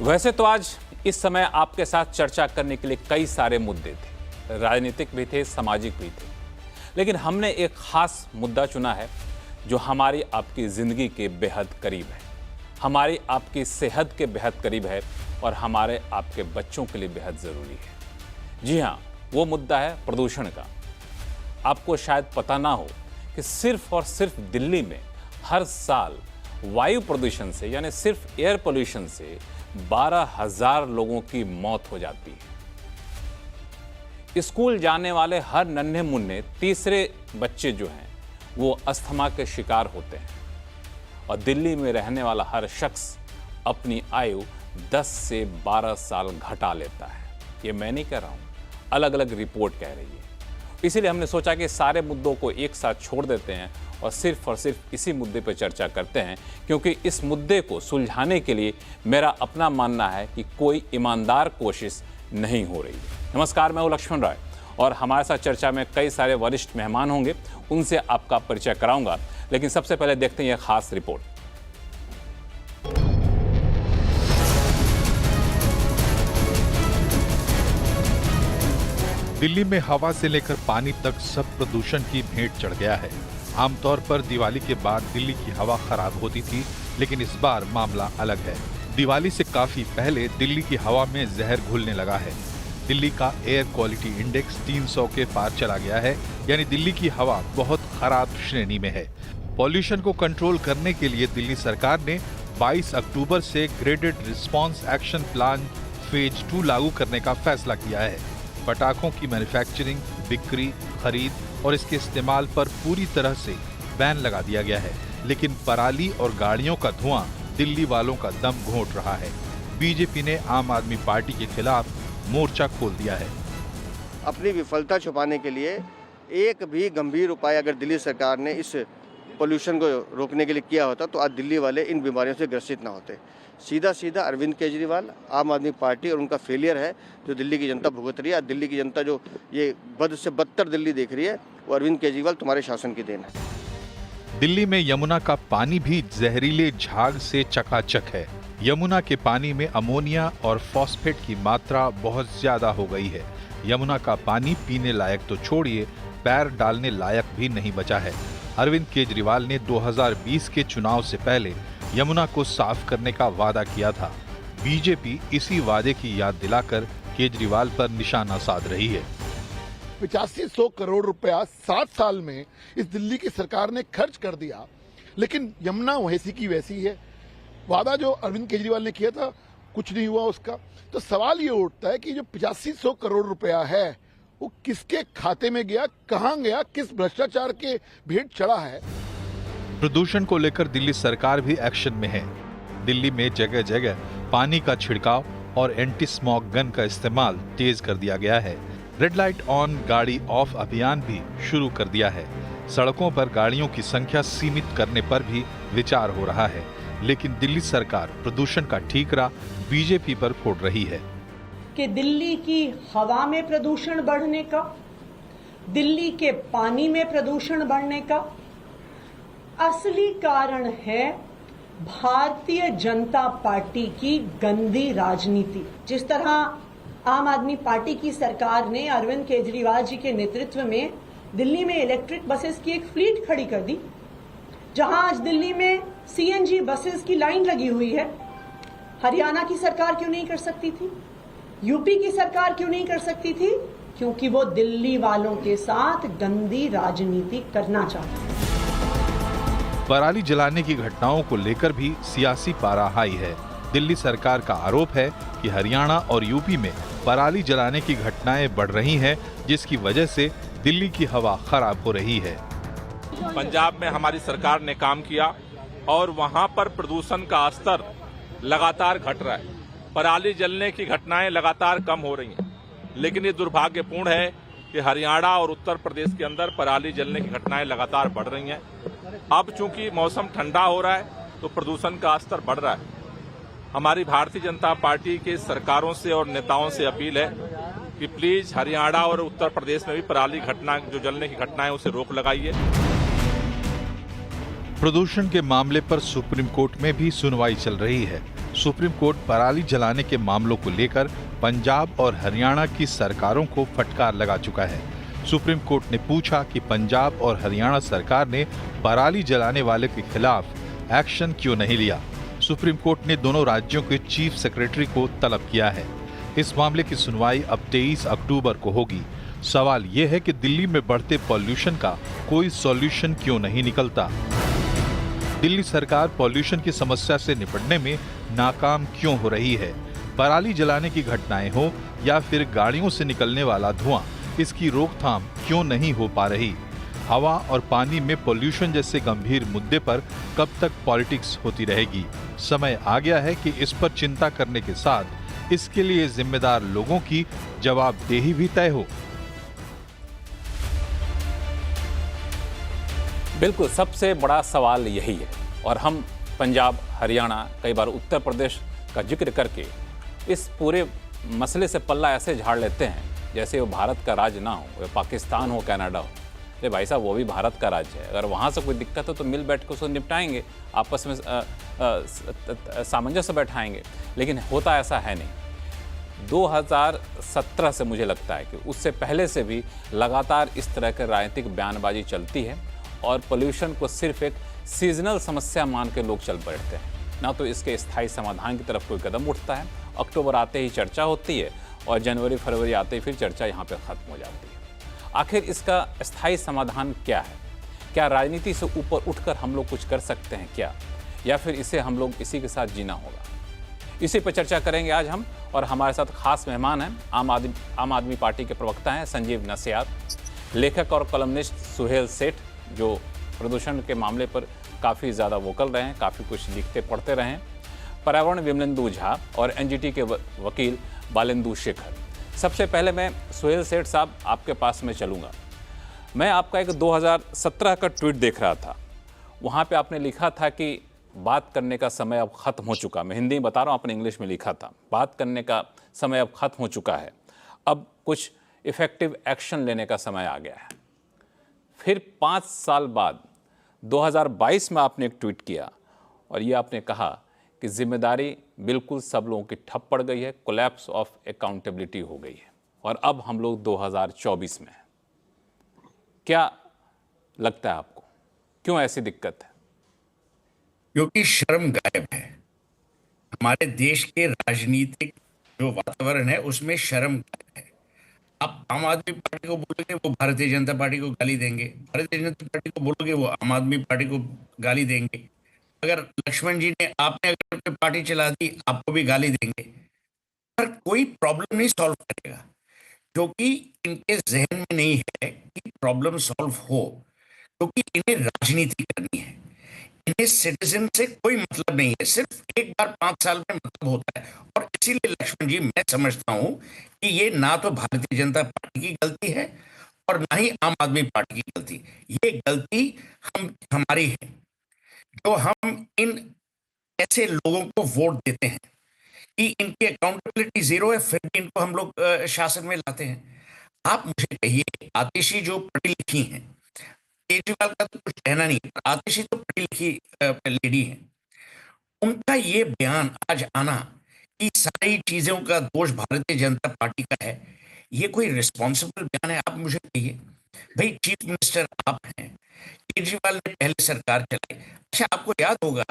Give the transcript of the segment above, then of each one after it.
वैसे तो आज इस समय आपके साथ चर्चा करने के लिए कई सारे मुद्दे थे, राजनीतिक भी थे, सामाजिक भी थे, लेकिन हमने एक खास मुद्दा चुना है जो हमारी आपकी ज़िंदगी के बेहद करीब है, हमारी आपकी सेहत के बेहद करीब है और हमारे आपके बच्चों के लिए बेहद ज़रूरी है। जी हाँ, वो मुद्दा है प्रदूषण का। आपको शायद पता ना हो कि सिर्फ और सिर्फ दिल्ली में हर साल वायु प्रदूषण से यानी सिर्फ एयर पोल्यूशन से 12,000 लोगों की मौत हो जाती है। स्कूल जाने वाले हर नन्हे मुन्ने तीसरे बच्चे जो हैं वो अस्थमा के शिकार होते हैं और दिल्ली में रहने वाला हर शख्स अपनी आयु 10 से 12 साल घटा लेता है। ये मैं नहीं कह रहा हूँ, अलग अलग रिपोर्ट कह रही है। इसीलिए हमने सोचा कि सारे मुद्दों को एक साथ छोड़ देते हैं और सिर्फ इसी मुद्दे पर चर्चा करते हैं, क्योंकि इस मुद्दे को सुलझाने के लिए मेरा अपना मानना है कि कोई ईमानदार कोशिश नहीं हो रही है। नमस्कार, मैं हूं लक्ष्मण राय और हमारे साथ चर्चा में कई सारे वरिष्ठ मेहमान होंगे, उनसे आपका परिचय कराऊंगा। लेकिन सबसे पहले देखते हैं यह खास रिपोर्ट। दिल्ली में हवा से लेकर पानी तक सब प्रदूषण की भेंट चढ़ गया है। आमतौर पर दिवाली के बाद दिल्ली की हवा खराब होती थी, लेकिन इस बार मामला अलग है। दिवाली से काफी पहले दिल्ली की हवा में जहर घुलने लगा है। दिल्ली का एयर क्वालिटी इंडेक्स 300 के पार चला गया है, यानी दिल्ली की हवा बहुत खराब श्रेणी में है। पॉल्यूशन को कंट्रोल करने के लिए दिल्ली सरकार ने 22 अक्टूबर से graded response action plan phase 2 लागू करने का फैसला किया है। पटाखों की मैन्युफैक्चरिंग, बिक्री, खरीद और इसके इस्तेमाल पर पूरी तरह से बैन लगा दिया गया है, लेकिन पराली और गाड़ियों का धुआं दिल्ली वालों का दम घोंट रहा है। बीजेपी ने आम आदमी पार्टी के खिलाफ मोर्चा खोल दिया है। अपनी विफलता छुपाने के लिए एक भी गंभीर उपाय अगर दिल्ली सरकार ने इस पोल्यूशन को रोकने के लिए किया होता तो आज दिल्ली वाले इन बीमारियों से ग्रसित ना होते। सीधा अरविंद केजरीवाल, आम आदमी पार्टी और उनका फेलियर है जो दिल्ली की जनता भुगत रही है। दिल्ली की जनता जो ये बद से बदतर दिल्ली देख रही है, वो अरविंद केजरीवाल तुम्हारे शासन की देन है। दिल्ली में यमुना का पानी भी जहरीले झाग से चकाचक है। यमुना के पानी में अमोनिया और फॉस्फेट की मात्रा बहुत ज्यादा हो गई है। यमुना का पानी पीने लायक तो छोड़िए, पैर डालने लायक भी नहीं बचा है। अरविंद केजरीवाल ने 2020 के चुनाव से पहले यमुना को साफ करने का वादा किया था। बीजेपी इसी वादे की याद दिलाकर केजरीवाल पर निशाना साध रही है। 8500 करोड़ रुपया 7 साल में इस दिल्ली की सरकार ने खर्च कर दिया, लेकिन यमुना वैसी की वैसी है। वादा जो अरविंद केजरीवाल ने किया था, कुछ नहीं हुआ उसका। तो सवाल ये उठता है कि जो 8500 करोड़ रुपया है वो किसके खाते में गया, कहां गया, किस भ्रष्टाचार के भेंट चढ़ा है। प्रदूषण को लेकर दिल्ली सरकार भी एक्शन में है। दिल्ली में जगह जगह पानी का छिड़काव और एंटी स्मॉग गन का इस्तेमाल तेज कर दिया गया है। रेड लाइट ऑन गाड़ी ऑफ अभियान भी शुरू कर दिया है। सड़कों पर गाड़ियों की संख्या सीमित करने पर भी विचार हो रहा है, लेकिन दिल्ली सरकार प्रदूषण का ठीकरा बीजेपी पर फोड़ रही है। कि दिल्ली की हवा में प्रदूषण बढ़ने का, दिल्ली के पानी में प्रदूषण बढ़ने का असली कारण है भारतीय जनता पार्टी की गंदी राजनीति। जिस तरह आम आदमी पार्टी की सरकार ने अरविंद केजरीवाल जी के नेतृत्व में दिल्ली में इलेक्ट्रिक बसेस की एक फ्लीट खड़ी कर दी, जहां आज दिल्ली में सीएनजी बसेस की लाइन लगी हुई है। हरियाणा की सरकार क्यों नहीं कर सकती थी? यूपी की सरकार क्यों नहीं कर सकती थी? क्योंकि वो दिल्ली वालों के साथ गंदी राजनीति करना चाहती है। पराली जलाने की घटनाओं को लेकर भी सियासी पारा हाई है। दिल्ली सरकार का आरोप है कि हरियाणा और यूपी में पराली जलाने की घटनाएं बढ़ रही हैं, जिसकी वजह से दिल्ली की हवा खराब हो रही है। पंजाब में हमारी सरकार ने काम किया और वहां पर प्रदूषण का स्तर लगातार घट रहा है। पराली जलने की घटनाएं लगातार कम हो रही हैं, लेकिन ये दुर्भाग्यपूर्ण है कि हरियाणा और उत्तर प्रदेश के अंदर पराली जलने की घटनाएं लगातार बढ़ रही हैं। अब चूंकि मौसम ठंडा हो रहा है तो प्रदूषण का स्तर बढ़ रहा है। हमारी भारतीय जनता पार्टी के सरकारों से और नेताओं से अपील है कि प्लीज हरियाणा और उत्तर प्रदेश में भी पराली घटना जो जलने की घटनाएं उसे रोक लगाइए। प्रदूषण के मामले पर सुप्रीम कोर्ट में भी सुनवाई चल रही है। सुप्रीम कोर्ट पराली जलाने के मामलों को लेकर पंजाब और हरियाणा की सरकारों को फटकार लगा चुका है। सुप्रीम कोर्ट ने पूछा कि पंजाब और हरियाणा सरकार ने पराली जलाने वाले के खिलाफ एक्शन क्यों नहीं लिया। सुप्रीम कोर्ट ने दोनों राज्यों के चीफ सेक्रेटरी को तलब किया है। इस मामले की सुनवाई अब 23 अक्टूबर को होगी। सवाल यह है कि दिल्ली में बढ़ते पॉल्यूशन का कोई सॉल्यूशन क्यों नहीं निकलता। दिल्ली सरकार पॉल्यूशन की समस्या से निपटने में नाकाम क्यों हो रही है। पराली जलाने की घटनाएं हो या फिर गाड़ियों से निकलने वाला धुआं, इसकी रोकथाम क्यों नहीं हो पा रही। हवा और पानी में पॉल्यूशन जैसे गंभीर मुद्दे पर कब तक पॉलिटिक्स होती रहेगी। समय आ गया है कि इस पर चिंता करने के साथ इसके लिए जिम्मेदार लोगों की जवाबदेही भी तय हो। बिल्कुल, सबसे बड़ा सवाल यही है। और हम पंजाब, हरियाणा, कई बार उत्तर प्रदेश का जिक्र करके इस पूरे मसले से पल्ला ऐसे झाड़ लेते हैं जैसे वो भारत का राज्य ना हो, वो पाकिस्तान हो, कनाडा हो। अरे भाई साहब, वो भी भारत का राज्य है। अगर वहाँ से कोई दिक्कत हो तो मिल बैठ के उसको निपटाएंगे, आपस में सामंजस्य बैठाएंगे। लेकिन होता ऐसा है नहीं। 2017 से मुझे लगता है कि उससे पहले से भी लगातार इस तरह के राजनीतिक बयानबाजी चलती है और पोल्यूशन को सिर्फ एक सीजनल समस्या मान के लोग चल पड़ते हैं, ना तो इसके स्थायी समाधान की तरफ कोई कदम उठता है। अक्टूबर आते ही चर्चा होती है और जनवरी फरवरी आते ही फिर चर्चा यहाँ पे ख़त्म हो जाती है। आखिर इसका स्थायी समाधान क्या है? क्या राजनीति से ऊपर उठकर हम लोग कुछ कर सकते हैं क्या, या फिर इसे हम लोग इसी के साथ जीना होगा? इसी पर चर्चा करेंगे आज हम। और हमारे साथ खास मेहमान हैं, आम आदमी पार्टी के प्रवक्ता हैं संजीव नस्यात, लेखक और कॉलमनिस्ट सुहेल सेठ, जो प्रदूषण के मामले पर काफ़ी ज़्यादा वोकल रहे हैं, काफ़ी कुछ लिखते पढ़ते रहे हैं, पर्यावरण विमलेंदु झा, और एनजीटी के वकील बालेंदु शेखर। सबसे पहले मैं सुहेल सेठ साहब आपके पास में चलूँगा। मैं आपका एक 2017 का ट्वीट देख रहा था। वहाँ पे आपने लिखा था कि बात करने का समय अब ख़त्म हो चुका। मैं हिंदी में बता रहा हूँ, आपने इंग्लिश में लिखा था। बात करने का समय अब ख़त्म हो चुका है, अब कुछ इफ़ेक्टिव एक्शन लेने का समय आ गया है। फिर 5 साल बाद 2022 में आपने एक ट्वीट किया और ये आपने कहा कि जिम्मेदारी बिल्कुल सब लोगों की ठप पड़ गई है, कोलैप्स ऑफ अकाउंटेबिलिटी हो गई है, और अब हम लोग 2024 में हैं। क्या लगता है आपको, क्यों ऐसी दिक्कत है? क्योंकि शर्म गायब है। हमारे देश के राजनीतिक जो वातावरण है उसमें शर्म गायब है। आप आम आदमी पार्टी को बोलोगे वो भारतीय जनता पार्टी को गाली देंगे, भारतीय जनता पार्टी को बोलोगे वो आम आदमी पार्टी को गाली देंगे। अगर लक्ष्मण जी ने आपने अगर कोई पार्टी चला दी आपको भी गाली देंगे, पर कोई प्रॉब्लम नहीं सॉल्व करेगा, क्योंकि इनके जहन में नहीं है कि प्रॉब्लम सॉल्व हो, क्योंकि इन्हें राजनीति करनी है। इन्हें सिटीजन से कोई मतलब नहीं है, सिर्फ एक बार 5 साल में मतलब होता है। और इसीलिए लक्ष्मण जी, मैं समझता हूं कि ये ना तो भारतीय जनता पार्टी की गलती है और ना ही आम आदमी पार्टी की गलती। ये गलती हमारी है, जो हम इन ऐसे लोगों को वोट देते हैं कि इनकी अकाउंटेबिलिटी जीरो है, फिर भी इनको हम लोग शासन में लाते हैं। आप मुझे कहिए, आतिशी जो पढ़ी लिखी हैं, केजरीवाल का तो कुछ कहना नहीं, आतिशी तो पढ़ी लिखी लेडी है, उनका ये बयान आज आना कि सारी चीजों का दोष भारतीय जनता पार्टी का है, ये कोई रिस्पॉन्सिबल बयान है? आप मुझे कहिए भाई, चीफ मिनिस्टर आप हैं, केजरीवाल ने पहले सरकार चलाई। अच्छा, आपको याद होगा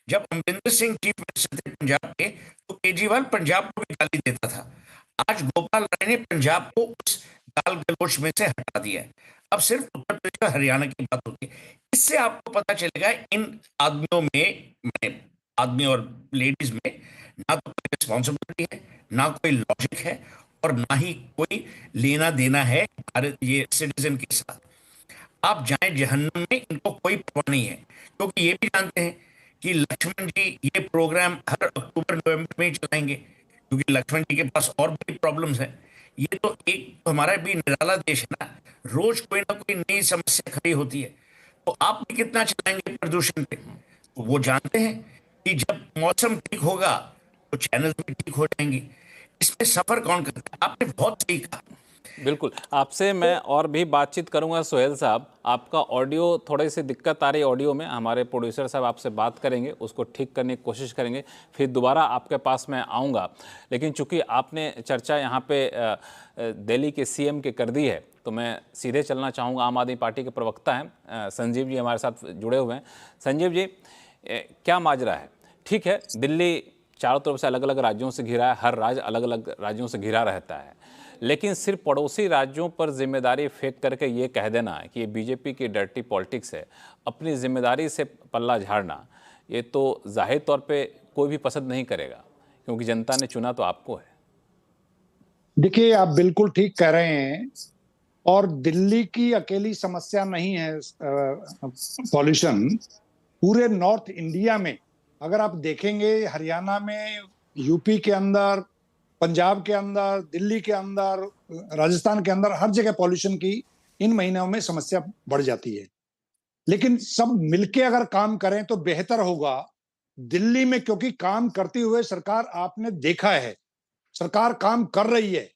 जब अमरिंदर सिंह चीफ मिनिस्टर थे पंजाब के, तो केजरीवाल पंजाब को भी गाली देता था। आज गोपाल राय ने पंजाब को उस गाल गलोच में से हटा दिया है। अब सिर्फ उत्तर प्रदेश और हरियाणा की बात होती है। इससे आपको पता चलेगा इन आदमियों में, आदमी और लेडीज में ना तो कोई रिस्पॉन्सिबिलिटी है, ना कोई लॉजिक है, और ना ही कोई लेना देना है भारत ये सिटीजन के साथ। आप जाएं जहन्नुम में, इनको कोई परवाह नहीं है, क्योंकि ये भी जानते हैं कि लक्ष्मण जी ये प्रोग्राम हर अक्टूबर नवंबर में ही चलाएंगे, क्योंकि लक्ष्मण जी के पास और भी प्रॉब्लम्स हैं। ये तो एक हमारा भी निराला देश है ना, रोज कोई ना कोई नई समस्या खड़ी होती है। तो आप भी कितना चलाएंगे प्रदूषण पे? तो वो जानते हैं कि जब मौसम ठीक होगा तो चैनल भी ठीक हो जाएंगी। इसमें सफर कौन करता है? आपने बहुत सही कहा बिल्कुल, आपसे मैं और भी बातचीत करूंगा सोहेल साहब। आपका ऑडियो थोड़ी सी दिक्कत आ रही है ऑडियो में, हमारे प्रोड्यूसर साहब आपसे बात करेंगे, उसको ठीक करने की कोशिश करेंगे, फिर दोबारा आपके पास मैं आऊँगा। लेकिन चूंकि आपने चर्चा यहाँ पे दिल्ली के सीएम के कर दी है, तो मैं सीधे चलना चाहूँगा। आम आदमी पार्टी के प्रवक्ता हैं संजीव जी हमारे साथ जुड़े हुए हैं। संजीव जी, क्या माजरा है? ठीक है, दिल्ली चारों तरफ से अलग अलग राज्यों से घिरा है, हर राज्य अलग अलग राज्यों से घिरा रहता है, लेकिन सिर्फ पड़ोसी राज्यों पर जिम्मेदारी फेंक करके ये कह देना है कि ये बीजेपी की डर्टी पॉलिटिक्स है, अपनी जिम्मेदारी से पल्ला झाड़ना, ये तो जाहिर तौर पे कोई भी पसंद नहीं करेगा, क्योंकि जनता ने चुना तो आपको है। देखिए, आप बिल्कुल ठीक कह रहे हैं, और दिल्ली की अकेली समस्या नहीं है पॉल्यूशन। पूरे नॉर्थ इंडिया में अगर आप देखेंगे, हरियाणा में, यूपी के अंदर, पंजाब के अंदर, दिल्ली के अंदर, राजस्थान के अंदर, हर जगह पॉल्यूशन की इन महीनों में समस्या बढ़ जाती है। लेकिन सब मिलके अगर काम करें तो बेहतर होगा। दिल्ली में क्योंकि काम करती हुए सरकार आपने देखा है, सरकार काम कर रही है,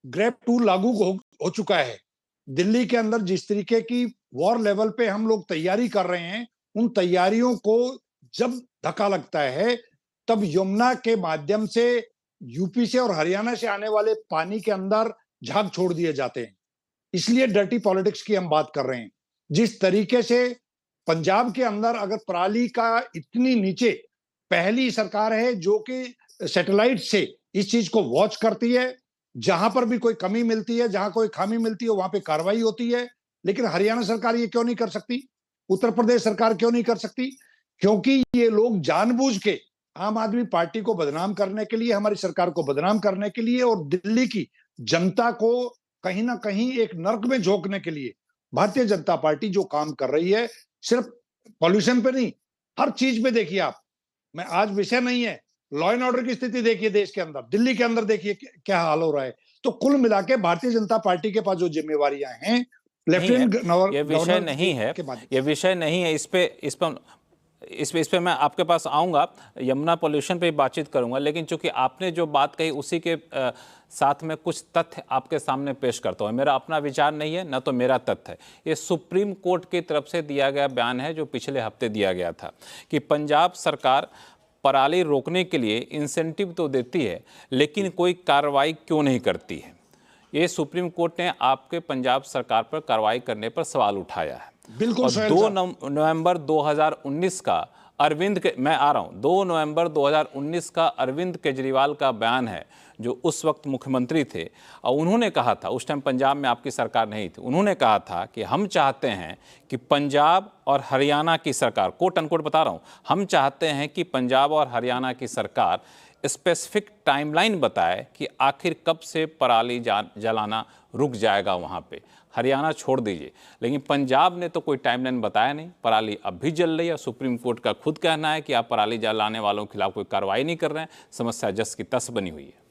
ग्रेप 2 लागू हो चुका है। दिल्ली के अंदर जिस तरीके की वॉर लेवल पे हम लोग तैयारी कर रहे हैं, उन तैयारियों को जब धक्का लगता है तब यमुना के माध्यम से यूपी से और हरियाणा से आने वाले पानी के अंदर झाग छोड़ दिए जाते हैं। इसलिए डर्टी पॉलिटिक्स की हम बात कर रहे हैं। जिस तरीके से पंजाब के अंदर अगर पराली का इतनी नीचे, पहली सरकार है जो कि सैटेलाइट से इस चीज को वॉच करती है, जहां पर भी कोई कमी मिलती है, जहां कोई खामी मिलती है, वहां पे कार्रवाई होती है। लेकिन हरियाणा सरकार ये क्यों नहीं कर सकती? उत्तर प्रदेश सरकार क्यों नहीं कर सकती? क्योंकि ये लोग जानबूझ के आम आदमी पार्टी को बदनाम करने के लिए, हमारी सरकार को बदनाम करने के लिए और दिल्ली की जनता को कहीं ना कहीं एक नर्क में झोंकने के लिए भारतीय जनता पार्टी जो काम कर रही है, सिर्फ पॉल्यूशन पे नहीं, हर चीज पे देखिए आप। मैं आज विषय नहीं है, लॉ एंड ऑर्डर की स्थिति देखिए देश के अंदर, दिल्ली के अंदर देखिए क्या हाल हो रहा है। तो कुल मिला के भारतीय जनता पार्टी के पास जो जिम्मेवारियां हैं, लेफ्टिनेंट गवर्नर, ये विषय नहीं है, ये विषय नहीं है। इस पे मैं आपके पास आऊंगा, यमुना पोल्यूशन पे बातचीत करूंगा। लेकिन चूंकि आपने जो बात कही उसी के साथ में कुछ तथ्य आपके सामने पेश करता हूं। मेरा अपना विचार नहीं है, ना तो मेरा तथ्य है, ये सुप्रीम कोर्ट की तरफ से दिया गया बयान है जो पिछले हफ्ते दिया गया था कि पंजाब सरकार पराली रोकने के लिए इंसेंटिव तो देती है, लेकिन कोई कार्रवाई क्यों नहीं करती है। ये सुप्रीम कोर्ट ने आपके पंजाब सरकार पर कार्रवाई करने पर सवाल उठाया है। बिल्कुल। और 2 नवंबर 2019 का मैं आ रहा हूं, 2 नवंबर 2019 का अरविंद केजरीवाल का बयान है, जो उस वक्त मुख्यमंत्री थे, और उन्होंने कहा था, उस टाइम पंजाब में आपकी सरकार नहीं थी, उन्होंने कहा था कि हम चाहते हैं कि पंजाब और हरियाणा की सरकार, कोट अनकोट बता रहा हूं, हम चाहते हैं कि पंजाब और हरियाणा की सरकार स्पेसिफिक टाइमलाइन बताए कि आखिर कब से पराली जलाना रुक जाएगा वहाँ पे, हरियाणा छोड़ दीजिए। लेकिन पंजाब ने तो कोई टाइमलाइन बताया नहीं, पराली अब भी जल रही है। सुप्रीम कोर्ट का खुद कहना है कि आप पराली जलाने वालों के खिलाफ कोई कार्रवाई नहीं कर रहे हैं, समस्या जस की तस बनी हुई है।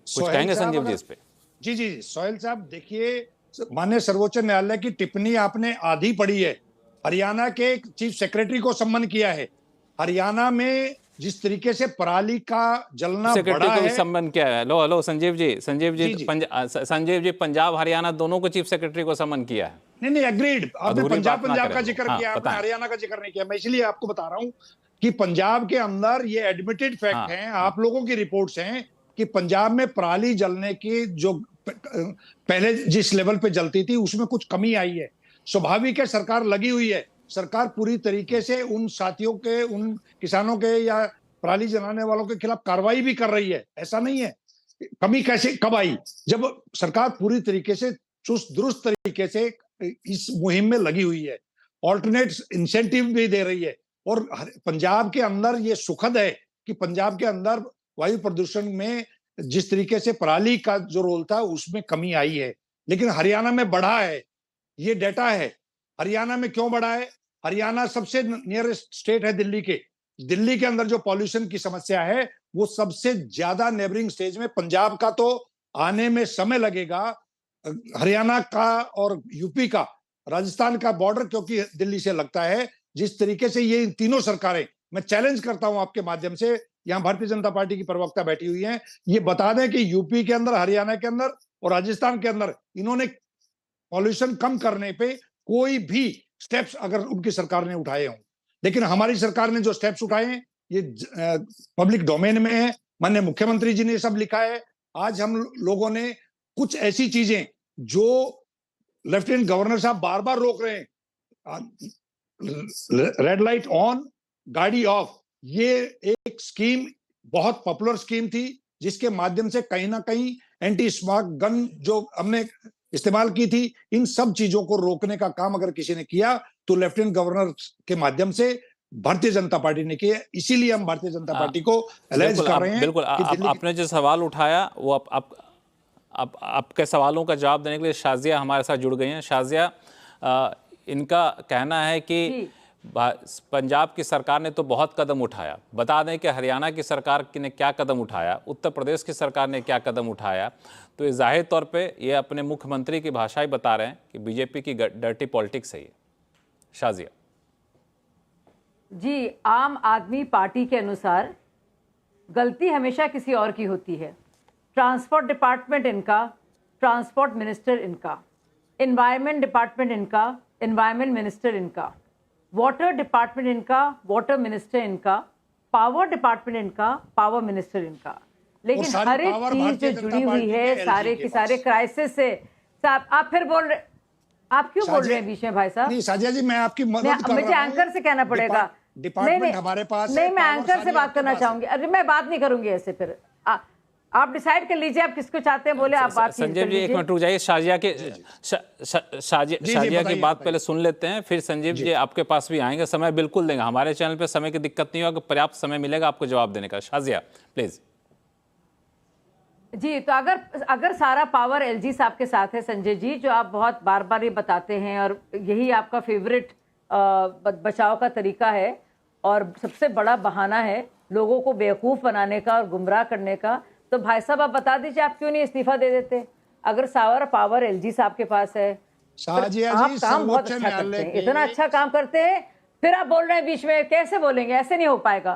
कुछ कहेंगे संजीव जी इस पे? जी जी, सोहेल साहब देखिए, माननीय सर्वोच्च न्यायालय की टिप्पणी आपने आधी पढ़ी है। हरियाणा के चीफ सेक्रेटरी को सम्मन किया है। हरियाणा में जिस तरीके से पराली का जलना सेक्रेटरी बढ़ा को भी है, सम्मान क्या है? हेलो संजीव जी, पंजाब हरियाणा दोनों को चीफ सेक्रेटरी को सम्मान किया है। नहीं, एग्रीड। आपने पंजाब का जिक्र हाँ, किया, आपने हरियाणा का जिक्र नहीं किया। मैं इसलिए आपको बता रहा हूं कि पंजाब के अंदर ये एडमिटेड फैक्ट हैं, आप लोगों की रिपोर्ट्स हैं कि पंजाब में पराली जलने की जो पहले जिस लेवल पे जलती थी उसमें कुछ कमी आई है। स्वाभाविक है, सरकार लगी हुई है, सरकार पूरी तरीके से उन साथियों के, उन किसानों के या पराली जलाने वालों के खिलाफ कार्रवाई भी कर रही है। ऐसा नहीं है। कमी कैसे कब आई? जब सरकार पूरी तरीके से चुस्त दुरुस्त तरीके से इस मुहिम में लगी हुई है, ऑल्टरनेट इंसेंटिव भी दे रही है। और पंजाब के अंदर ये सुखद है कि पंजाब के अंदर वायु प्रदूषण में जिस तरीके से पराली का जो रोल था उसमें कमी आई है, लेकिन हरियाणा में बढ़ा है। ये डेटा है। हरियाणा में क्यों बढ़ा है? हरियाणा सबसे नियरेस्ट स्टेट है दिल्ली के। दिल्ली के अंदर जो पॉल्यूशन की समस्या है वो सबसे ज्यादा नेबरिंग स्टेज में, पंजाब का तो आने में समय लगेगा, हरियाणा का और यूपी का, राजस्थान का बॉर्डर क्योंकि दिल्ली से लगता है। जिस तरीके से ये तीनों सरकारें, मैं चैलेंज करता हूं आपके माध्यम से, यहाँ भारतीय जनता पार्टी की प्रवक्ता बैठी हुई हैं, ये बता दें कि यूपी के अंदर, हरियाणा के अंदर और राजस्थान के अंदर इन्होंने पॉल्यूशन कम करने पे कोई भी स्टेप्स अगर उनकी सरकार ने उठाए हों, लेकिन हमारी सरकार ने जो स्टेप्स उठाए हैं ये पब्लिक डोमेन में है। माननीय मुख्यमंत्री जी ने सब लिखा है। आज हम लोगों ने कुछ ऐसी चीजें जो लेफ्टिनेंट गवर्नर साहब बार बार रोक रहे हैं, रेड लाइट ऑन गाड़ी ऑफ, ये एक स्कीम बहुत पॉपुलर स्कीम थी जिसके माध्यम से कहीं ना कहीं एंटी स्मोक गन जो हमने इस्तेमाल की थी, इन सब चीजों को रोकने का काम अगर किसी ने किया तो लेफ्टिनेंट गवर्नर के माध्यम से भारतीय जनता पार्टी ने किया। इसीलिए हम भारतीय जनता पार्टी को एलाइज कर रहे हैं। बिल्कुल, आपने जो सवाल उठाया वो आपके सवालों का जवाब देने के लिए शाजिया हमारे साथ जुड़ गई हैं। शाजिया, इनका कहना है कि पंजाब की सरकार ने तो बहुत कदम उठाया, बता दें कि हरियाणा की सरकार ने क्या कदम उठाया, उत्तर प्रदेश की सरकार ने क्या कदम उठाया, तो ये जाहिर तौर पे ये अपने मुख्यमंत्री की भाषा ही बता रहे हैं कि बीजेपी की डर्टी पॉलिटिक्स है ये। शाजिया जी, आम आदमी पार्टी के अनुसार गलती हमेशा किसी और की होती है। ट्रांसपोर्ट डिपार्टमेंट इनका, ट्रांसपोर्ट मिनिस्टर इनका, एनवायरनमेंट डिपार्टमेंट इनका, एनवायरनमेंट मिनिस्टर इनका, वाटर डिपार्टमेंट इनका, वाटर मिनिस्टर इनका, पावर डिपार्टमेंट इनका, पावर मिनिस्टर इनका। लेकिन हर एक चीज जो जुड़ी हुई है सारे के सारे क्राइसिस से। साहब आप फिर बोल रहे, आप क्यों बोल रहे हैं बीच में भाई साहब? नहीं साजिया जी, मैं आपकी मदद कर रहा हूं। मुझे एंकर से कहना पड़ेगा। डिपार्टमेंट हमारे पास नहीं, मैं एंकर से बात करना चाहूंगी। अरे मैं बात नहीं करूंगी ऐसे। फिर आप डिसाइड कर लीजिए आप किसको चाहते हैं, बोले आप बात। संजीव जी एक मिनट रुक जाइए, शाजिया की बात पहले सुन लेते हैं, फिर संजीव जी आपके पास भी आएंगे। समय बिल्कुल देंगे, हमारे चैनल पे समय की दिक्कत नहीं होगा, पर्याप्त समय मिलेगा आपको जवाब देने का। शाजिया प्लीज। जी, तो अगर सारा पावर एलजी साहब के साथ है संजय जी, जो आप बहुत बार बार ये बताते हैं और यही आपका फेवरेट बचाव का तरीका है और सबसे बड़ा बहाना है लोगों को बेवकूफ़ बनाने का और गुमराह करने का, तो भाई साहब आप बता दीजिए आप क्यों नहीं इस्तीफा दे देते? अगर सारा पावर एलजी साहब के पास है, आप काम बहुत अच्छा करते हैं, इतना अच्छा काम करते हैं, फिर आप बोल रहे हैं बीच में, कैसे बोलेंगे? ऐसे नहीं हो पाएगा।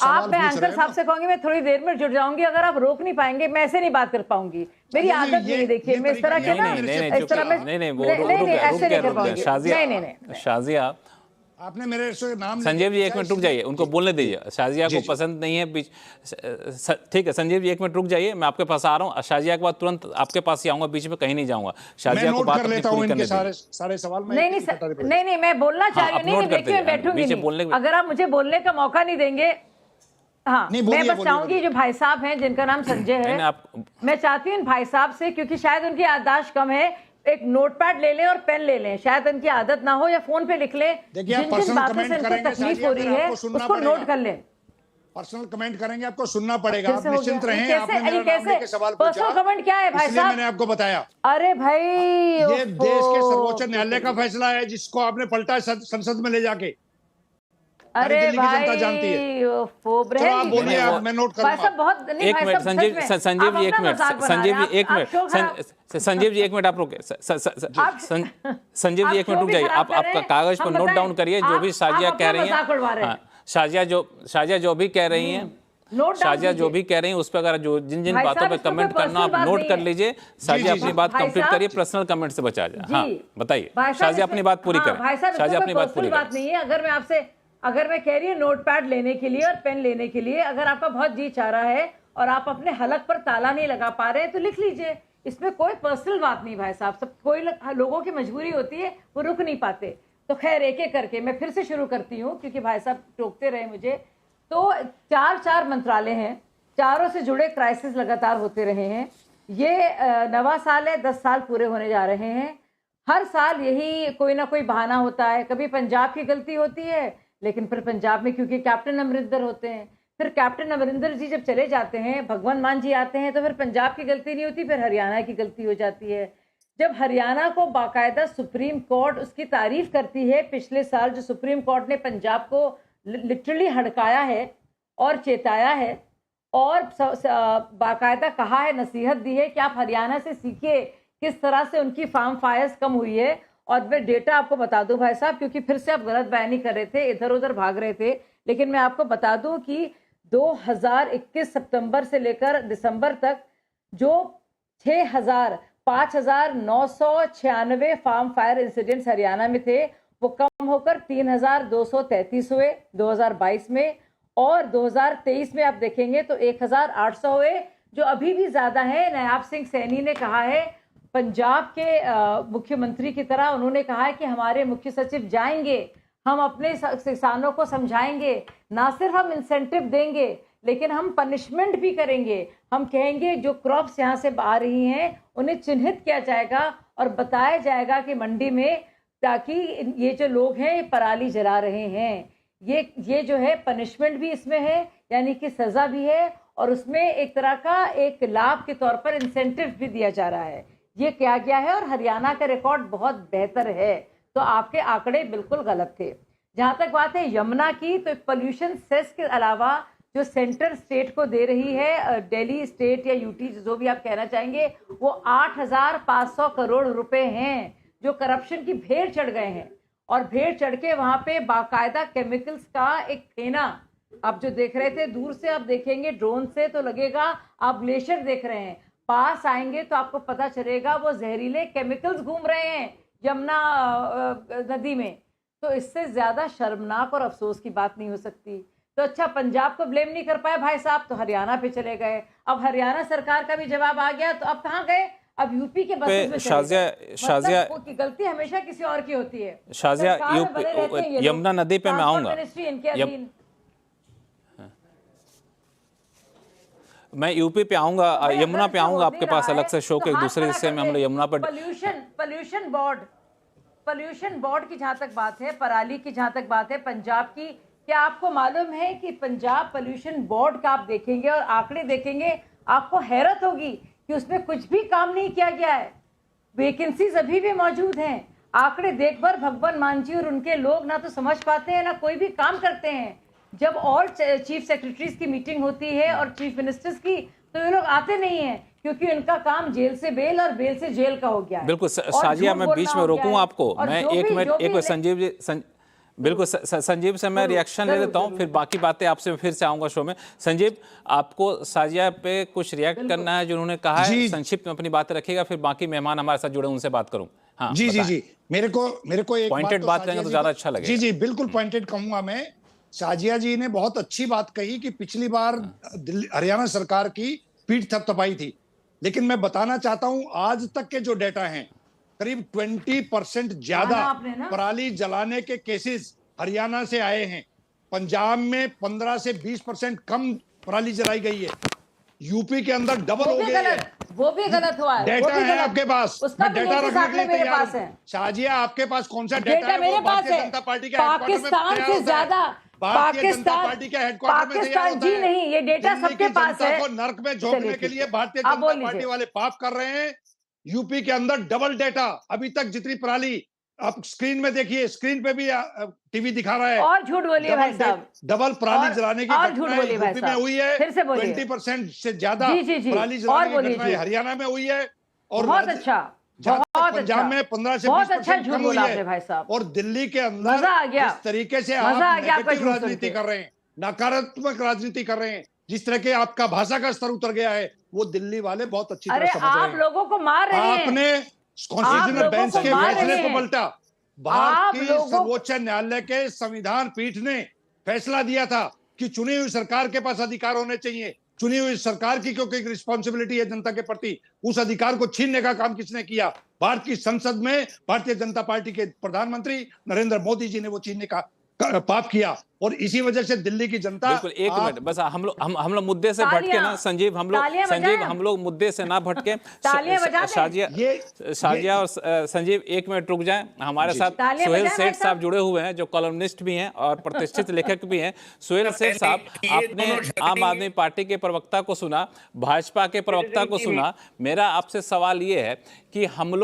आप मैं एंकर साहब से कहूंगी मैं थोड़ी देर में जुड़ जाऊंगी, अगर आप रोक नहीं पाएंगे मैं ऐसे नहीं बात कर पाऊंगी। मेरी आदत नहीं, देखिए मैं इस तरह के ना इस तरह में नहीं ऐसे नहीं कर पाऊंगी। शाजिया आपने मेरे से नाम संजीव जी एक मिनट रुक जाइए, उनको बोलने दीजिए। शाजिया को पसंद नहीं है बीच, ठीक है संजीव जी एक मिनट रुक जाइए, मैं आपके पास आ रहा हूँ। शाजिया के बाद तुरंत आपके पास ही आऊंगा, बीच में कहीं नहीं जाऊंगा। शाजिया को बात पूरी करने दीजिए। सारे सवाल नहीं मैं बोलना चाह रही हूँ, नहीं बैठूंगी नहीं। अगर आप मुझे बोलने का मौका नहीं देंगे, हाँ मैं बस चाहूंगी जो भाई साहब हैं जिनका नाम संजय है, मैं चाहती हूँ भाई साहब से, क्योंकि शायद उनकी याददाश्त कम है, एक नोटपैड ले लें और पेन ले लें, शायद उनकी आदत ना हो, या फोन पे लिख लें जिन जिन बातों से उनको तकलीफ हो रही है उसको नोट कर लें। पर्सनल कमेंट करेंगे, आपको सुनना पड़ेगा, आप निश्चिंत रहें। आपने मेरा नाम लेके सवाल पूछा, पर्सनल कमेंट क्या है भाई साहब? मैंने आपको बताया। अरे भाई ये देश के सर्वोच्च न्यायालय का फैसला है जिसको आपने पलटा संसद में ले जाके। अरे भाई जानती है। आप बोलिए, आप मैं नोट करूंगा। बहुत एक मिनट संजीव जी एक मिनट संजीव जी एक मिनट आप रुके। संजीव जी एक मिनट रुक जाइए, आप आपका कागज पर नोट डाउन करिए जो भी शाजिया कह रही हैं। शाजिया जो भी कह रही हैं, शाजिया जो भी कह रही हैं उस पर अगर जो जिन जिन बातों पे कमेंट करना आप नोट कर लीजिए। शाजिया अपनी बात कंप्लीट करिए, पर्सनल कमेंट से बचा जाए। हाँ बताइए, शाजिया अपनी बात पूरी करें। शाजिया अपनी बात पूरी बात नहीं है। अगर मैं कह रही हूँ नोटपैड लेने के लिए और पेन लेने के लिए, अगर आपका बहुत जी चाह रहा है और आप अपने हलक पर ताला नहीं लगा पा रहे तो लिख लीजिए, इसमें कोई पर्सनल बात नहीं भाई साहब। सब कोई लोगों की मजबूरी होती है, वो रुक नहीं पाते। तो खैर एक एक करके मैं फिर से शुरू करती हूँ क्योंकि भाई साहब टोकते रहे मुझे। तो चार मंत्रालय हैं, चारों से जुड़े क्राइसिस लगातार होते रहे हैं। ये नवा साल है, 10 साल पूरे होने जा रहे हैं। हर साल यही कोई ना कोई बहाना होता है। कभी पंजाब की गलती होती है, लेकिन फिर पंजाब में क्योंकि कैप्टन अमरिंदर होते हैं, फिर कैप्टन अमरिंदर जी जब चले जाते हैं, भगवंत मान जी आते हैं, तो फिर पंजाब की गलती नहीं होती, फिर हरियाणा की गलती हो जाती है। जब हरियाणा को बाकायदा सुप्रीम कोर्ट उसकी तारीफ करती है, पिछले साल जो सुप्रीम कोर्ट ने पंजाब को लिटरली हड़काया है और चेताया है और बाकायदा कहा है, नसीहत दी है कि आप हरियाणा से सीखिए किस तरह से उनकी फार्म फायर्स कम हुई है। और मैं डेटा आपको बता दूं भाई साहब, क्योंकि फिर से आप गलत बयानी कर रहे थे, इधर उधर भाग रहे थे, लेकिन मैं आपको बता दूं कि 2021 सितंबर से लेकर दिसंबर तक जो 5,996 फार्म फायर इंसिडेंट्स हरियाणा में थे, वो कम होकर 3,233 हुए 2022 में, और 2023 में आप देखेंगे तो 1,800 हुए, जो अभी भी ज्यादा है। नायाब सिंह सैनी ने कहा है, पंजाब के मुख्यमंत्री की तरह उन्होंने कहा है कि हमारे मुख्य सचिव जाएंगे, हम अपने किसानों को समझाएंगे, ना सिर्फ हम इंसेंटिव देंगे लेकिन हम पनिशमेंट भी करेंगे। हम कहेंगे जो क्रॉप्स यहाँ से आ रही हैं उन्हें चिन्हित किया जाएगा और बताया जाएगा कि मंडी में, ताकि ये जो लोग हैं ये पराली जला रहे हैं, ये जो है पनिशमेंट भी इसमें है, यानी कि सजा भी है, और उसमें एक तरह का एक लाभ के तौर पर इंसेंटिव भी दिया जा रहा है। ये किया गया है और हरियाणा का रिकॉर्ड बहुत बेहतर है, तो आपके आंकड़े बिल्कुल गलत थे। जहां तक बात है यमुना की, तो पोल्यूशन सेस के अलावा जो सेंटर स्टेट को दे रही है, दिल्ली स्टेट या यूटी जो भी आप कहना चाहेंगे, वो 8,500 करोड़ रुपए हैं जो करप्शन की भेड़ चढ़ गए हैं। और भेड़ चढ़ के वहां पे बाकायदा केमिकल्स का एक फेना, आप जो देख रहे थे दूर से, आप देखेंगे ड्रोन से तो लगेगा आप ग्लेशियर देख रहे हैं, पास आएंगे तो आपको पता चलेगा वो जहरीले केमिकल्स घूम रहे हैं यमुना नदी में। तो इससे ज्यादा शर्मनाक और अफसोस की बात नहीं हो सकती। तो अच्छा, पंजाब को ब्लेम नहीं कर पाए भाई साहब, तो हरियाणा पे चले गए। अब हरियाणा सरकार का भी जवाब आ गया, तो अब कहाँ गए? अब यूपी के बसेस में शाजिया की गलती हमेशा किसी और की होती है। शाजिया, यमुना नदी पे मैं आऊंगा, मैं यूपी पे आऊंगा, यमुना पे आऊंगा आपके पास अलग से शो के एक दूसरे हिस्से में। हम लोग यमुना पर पोल्यूशन बोर्ड की जहां तक बात है, पराली की जहां तक बात है पंजाब की, क्या आपको मालूम है कि पंजाब पोल्यूशन बोर्ड का आप देखेंगे और आंकड़े देखेंगे, आपको हैरत होगी कि उसमें कुछ भी काम नहीं किया गया है। वैकेंसीज अभी भी मौजूद हैं। आंकड़े देखकर भगवान मान जी और उनके लोग ना तो समझ पाते हैं ना कोई भी काम करते हैं। जब और चीफ सेक्रेटरीज की मीटिंग होती है और चीफ मिनिस्टर्स की, तो ये लोग आते नहीं हैं, क्योंकि उनका काम जेल से बेल और बेल से जेल का हो गया है। बिल्कुल साजिया, मैं बीच में रोकूं आपको, मैं एक मिनट संजीव जी, बिल्कुल संजीव से मैं रिएक्शन ले लेता हूं, फिर बाकी बातें आपसे फिर से आऊंगा शो में। संजीव, आपको साजिया पे कुछ रिएक्ट करना है जो उन्होंने कहा है, संक्षिप्त में अपनी बातें रखिएगा, फिर बाकी मेहमान हमारे साथ जुड़े उनसे बात करूं। हाँ, जी जी जी, मेरे को एक पॉइंटेड बात करेंगे तो ज्यादा अच्छा लगेगा। जी जी, बिल्कुल पॉइंटेड कहूंगा मैं। साजिया जी ने बहुत अच्छी बात कही कि पिछली बार हरियाणा सरकार की पीठ थपथपाई थी, लेकिन मैं बताना चाहता हूं आज तक के जो डेटा हैं, करीब 20% ज्यादा पराली जलाने के केसेस हरियाणा से आए हैं। पंजाब में 15 से 20% कम पराली जलाई गई है। यूपी के अंदर डबल हो गया है। वो भी गलत हुआ है। डेटा है आपके पास, मैं डेटा रखने के लिए तैयार हूं। शाजिया, आपके पास कौन सा डेटा है? मेरे पास है। जनता पार्टी के पाकिस्तान से ज्यादा भारतीय जनता पार्टी के हेडक्वार्टर में तैयार होता है। जी नहीं, ये डेटा सबके पास है। को नर्क में झोंकने के लिए भारतीय जनता पार्टी वाले पाप कर रहे हैं। यूपी के अंदर डबल डेटा, अभी तक जितनी पराली आप स्क्रीन में देखिए, स्क्रीन पे भी टीवी दिखा रहा है। और झूठ बोलिए भाई साहब, डबल पराली जलाने की घटना यूपी में हुई है। 20% से ज्यादा पराली जलाने की घटना हरियाणा में हुई है। और बहुत अच्छा, पंजाब में 15 से 20% कम हुई है भाई साहब। और दिल्ली के अंदर जिस तरीके से आप नेगेटिव राजनीति कर रहे हैं, नकारात्मक राजनीति कर रहे हैं, जिस तरह के आपका भाषा का स्तर उतर गया है, वो दिल्ली वाले बहुत अच्छी तरह समझ रहे हैं। आप लोगों को मार रहे हैं। आपने कॉन्स्टिट्यूशनल बेंच के फैसले को पलटा। भारत की सर्वोच्च न्यायालय के संविधान पीठ ने फैसला दिया था कि चुनी हुई सरकार के पास अधिकार होने चाहिए। चुनी हुई सरकार की क्योंकि एक रिस्पॉन्सिबिलिटी है जनता के प्रति, उस अधिकार को छीनने का काम किसने किया? भारत की संसद में भारतीय जनता पार्टी के प्रधानमंत्री नरेंद्र मोदी जी ने वो छीनने का पाप किया। और इसी वजह से दिल्ली की जनता, बिल्कुल एक मिनट बस, हम लोग मुद्दे से भटके ना संजीव, हम लोग मुद्दे से ना भटके। शाजिया और संजीव एक मिनट रुक जाएं। हमारे साथ सुहेल सेठ साहब जुड़े हुए हैं, जो कॉलमनिस्ट भी हैं और प्रतिष्ठित लेखक भी हैं। सुहेल सेठ साहब, आपने आम आदमी पार्टी के प्रवक्ता को सुना, भाजपा के प्रवक्ता को सुना। मेरा आपसे सवाल ये है कि हम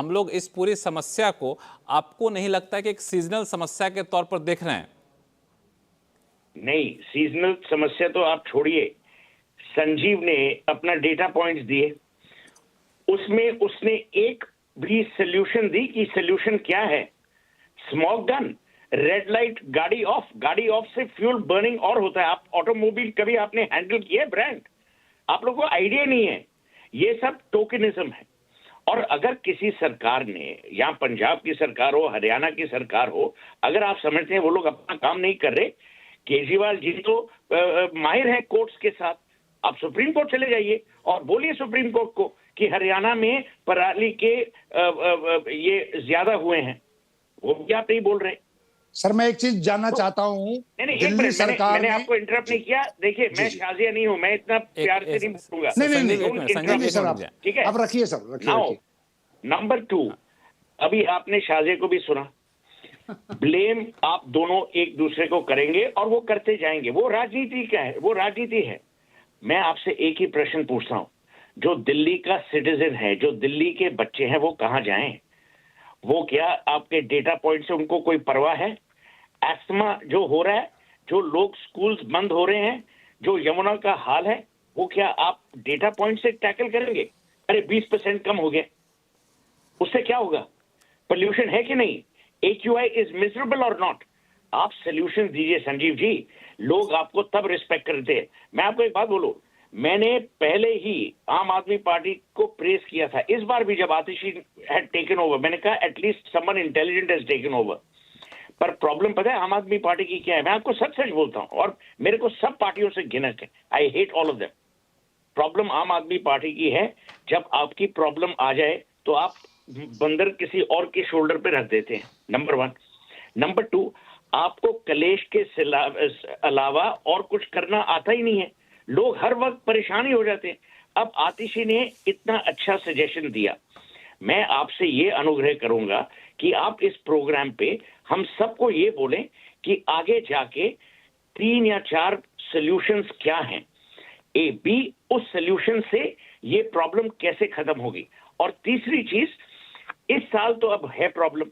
लोग इस पूरी समस्या को, आपको नहीं लगता कि एक सीजनल समस्या के तौर पर देख रहे हैं? नहीं, सीजनल समस्या तो आप छोड़िए। संजीव ने अपना डेटा पॉइंट्स दिए, उसमें उसने एक भी सोल्यूशन दी कि सोल्यूशन क्या है। स्मॉग गन, रेड लाइट, गाड़ी ऑफ से फ्यूल बर्निंग और होता है। आप ऑटोमोबाइल कभी आपने हैंडल किया है ब्रांड? आप लोगों को आइडिया नहीं है। ये सब टोकनिज्म है। और अगर किसी सरकार ने, या पंजाब की सरकार हो, हरियाणा की सरकार हो, अगर आप समझते हैं वो लोग अपना काम नहीं कर रहे, केजरीवाल जी तो माहिर हैं कोर्ट्स के साथ, आप सुप्रीम कोर्ट चले जाइए और बोलिए सुप्रीम कोर्ट को कि हरियाणा में पराली के ये ज्यादा हुए हैं, वो भी आप नहीं बोल रहे। सर मैं एक चीज जानना चाहता हूँ, नहीं, दिल्ली सरकार मैंने आपको इंटरप्ट नहीं किया। देखिए, मैं शाजिया नहीं हूं, मैं इतना प्यार से नहीं बोलूंगा। नहीं सर, आप ठीक है, आप रखिए सर, रखिए। नंबर 2, अभी आपने शाजिया को भी सुना, ब्लेम आप दोनों एक दूसरे को करेंगे और वो करते जाएंगे। वो राजनीति का है, वो राजनीति है। मैं आपसे एक ही प्रश्न पूछता हूं, जो दिल्ली का सिटीजन है, जो दिल्ली के बच्चे हैं, वो कहां जाएं? वो क्या आपके डेटा पॉइंट से उनको कोई परवाह है? एस्थमा जो हो रहा है, जो लोग स्कूल्स बंद हो रहे हैं, जो यमुना का हाल है, वो क्या आप डेटा पॉइंट से टैकल करेंगे? अरे 20% कम हो गया, उससे क्या होगा? पोल्यूशन है कि नहीं? AQI इज मिजरेबल और नॉट? आप सोल्यूशन दीजिए संजीव जी, लोग आपको तब रिस्पेक्ट करते हैं। मैं आपको एक बात बोलूं, मैंने पहले ही आम आदमी पार्टी को प्रेस किया था। इस बार भी जब आतिशी हैड टेकन ओवर, मैंने कहा at least someone intelligent has taken over. पर प्रॉब्लम पता है आम आदमी पार्टी की क्या है? मैं आपको सच सच बोलता हूं, और मेरे को सब पार्टियों से घिनक है। I hate all of them. Problem आम आदमी पार्टी की है, जब आपकी प्रॉब्लम आ जाए तो आप बंदर किसी और के शोल्डर पे रख देते हैं, नंबर 1। नंबर 2, आपको कलेश के अलावा और कुछ करना आता ही नहीं है। लोग हर वक्त परेशान ही हो जाते हैं। अब आतिशी ने इतना अच्छा सजेशन दिया, मैं आपसे ये अनुग्रह करूंगा कि आप इस प्रोग्राम पे हम सबको ये बोलें कि आगे जाके 3 या 4 सॉल्यूशंस क्या हैं, A, B, उस सॉल्यूशन से ये प्रॉब्लम कैसे खत्म होगी। और तीसरी चीज, इस साल तो अब है प्रॉब्लम,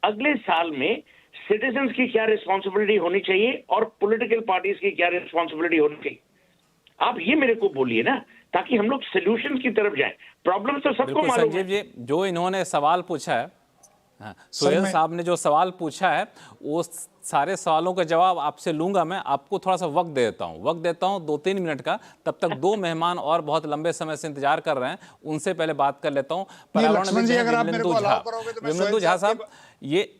अगले साल में सिटीजन्स की क्या रिस्पॉन्सिबिलिटी होनी चाहिए और पॉलिटिकल पार्टीज की क्या रिस्पॉन्सिबिलिटी होनी चाहिए, आप ये मेरे को बोलिए ना, ताकि हम लोग सॉल्यूशंस की तरफ जाएं। प्रॉब्लम तो सबको मालूम है। संजीव जी, जो इन्होंने सवाल पूछा है, सोहेल साहब ने जो सवाल पूछा है, वो सारे सवालों का जवाब आपसे लूंगा। मैं आपको थोड़ा सा वक्त देता हूं 2-3 मिनट का। तब तक 2 मेहमान और बहुत लंबे समय से इंतजार कर रहे हैं, उनसे पहले बात कर लेता हूं। विमलेंदु झा साहब, ये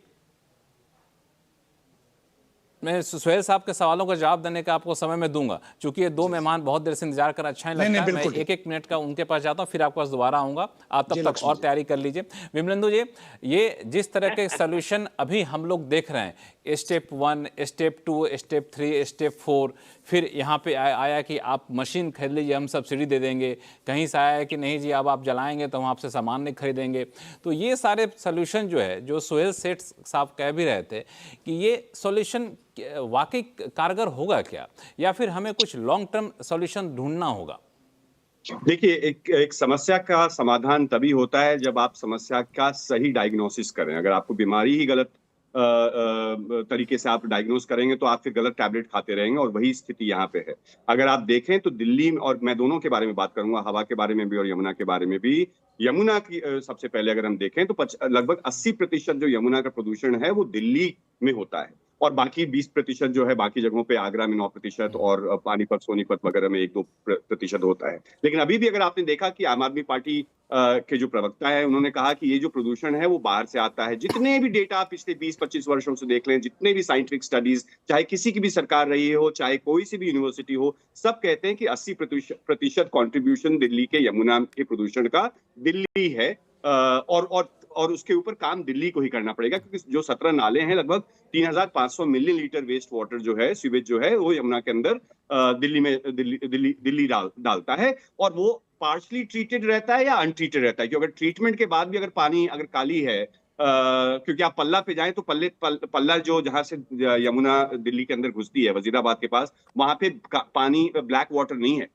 मैं सोहेल साहब के सवालों का जवाब देने का आपको समय में दूंगा, क्योंकि ये 2 मेहमान बहुत देर से इंतजार कर अच्छा नहीं लगता है। मैं 1-1 मिनट का उनके पास जाता हूँ, फिर आपके पास दोबारा आऊंगा। आप तब तक और तैयारी कर लीजिए। विमलेंदु जी, ये जिस तरह के सॉल्यूशन अभी हम लोग देख रहे हैं, स्टेप 1, स्टेप 2, स्टेप 3, स्टेप 4, फिर यहाँ पे आया कि आप मशीन खरीद लीजिए, हम सब्सिडी दे देंगे। कहीं से आया है कि नहीं जी, अब आप जलाएंगे तो हम आपसे सामान नहीं खरीदेंगे। तो ये सारे सॉल्यूशन जो है, जो सोहेल सेठ साहब कह भी रहे थे कि ये सॉल्यूशन वाकई कारगर होगा क्या, या फिर हमें कुछ लॉन्ग टर्म सॉल्यूशन ढूंढना होगा? देखिए, एक समस्या का समाधान तभी होता है जब आप समस्या का सही डायग्नोसिस करें। अगर आपको बीमारी ही गलत तरीके से आप डायग्नोस करेंगे तो आप फिर गलत टैबलेट खाते रहेंगे, और वही स्थिति यहाँ पे है। अगर आप देखें तो दिल्ली, और मैं दोनों के बारे में बात करूंगा, हवा के बारे में भी और यमुना के बारे में भी। यमुना की सबसे पहले अगर हम देखें तो लगभग 80% जो यमुना का प्रदूषण है वो दिल्ली में होता है, और बाकी 20% जो है बाकी जगहों पे, आगरा में 9% और पानीपत, सोनीपत वगैरह में 1-2% होता है। लेकिन अभी भी अगर आपने देखा कि आम आदमी पार्टी के जो प्रवक्ता है, उन्होंने कहा कि ये जो प्रदूषण है वो बाहर से आता है। जितने भी डेटा आप पिछले 20-25 वर्षों से देख लें, जितने भी साइंटिफिक स्टडीज, चाहे किसी की भी सरकार रही हो, चाहे कोई सी भी यूनिवर्सिटी हो, सब कहते हैं कि 80% कॉन्ट्रीब्यूशन दिल्ली के यमुना के प्रदूषण का दिल्ली है। और उसके ऊपर काम दिल्ली को ही करना पड़ेगा, क्योंकि जो 17 नाले हैं, लगभग 3500 मिलियन लीटर वेस्ट वाटर जो है, सीवेज जो है, वो यमुना के अंदर दिल्ली डालता है। और वो पार्शली ट्रीटेड रहता है या अनट्रीटेड रहता है, क्योंकि अगर ट्रीटमेंट के बाद भी अगर पानी अगर काली है, क्योंकि आप पल्ला पे जाएं तो पल्ला जो जहां से यमुना दिल्ली के अंदर घुसती है, वजीराबाद के पास, वहां पे पानी ब्लैक वाटर नहीं है,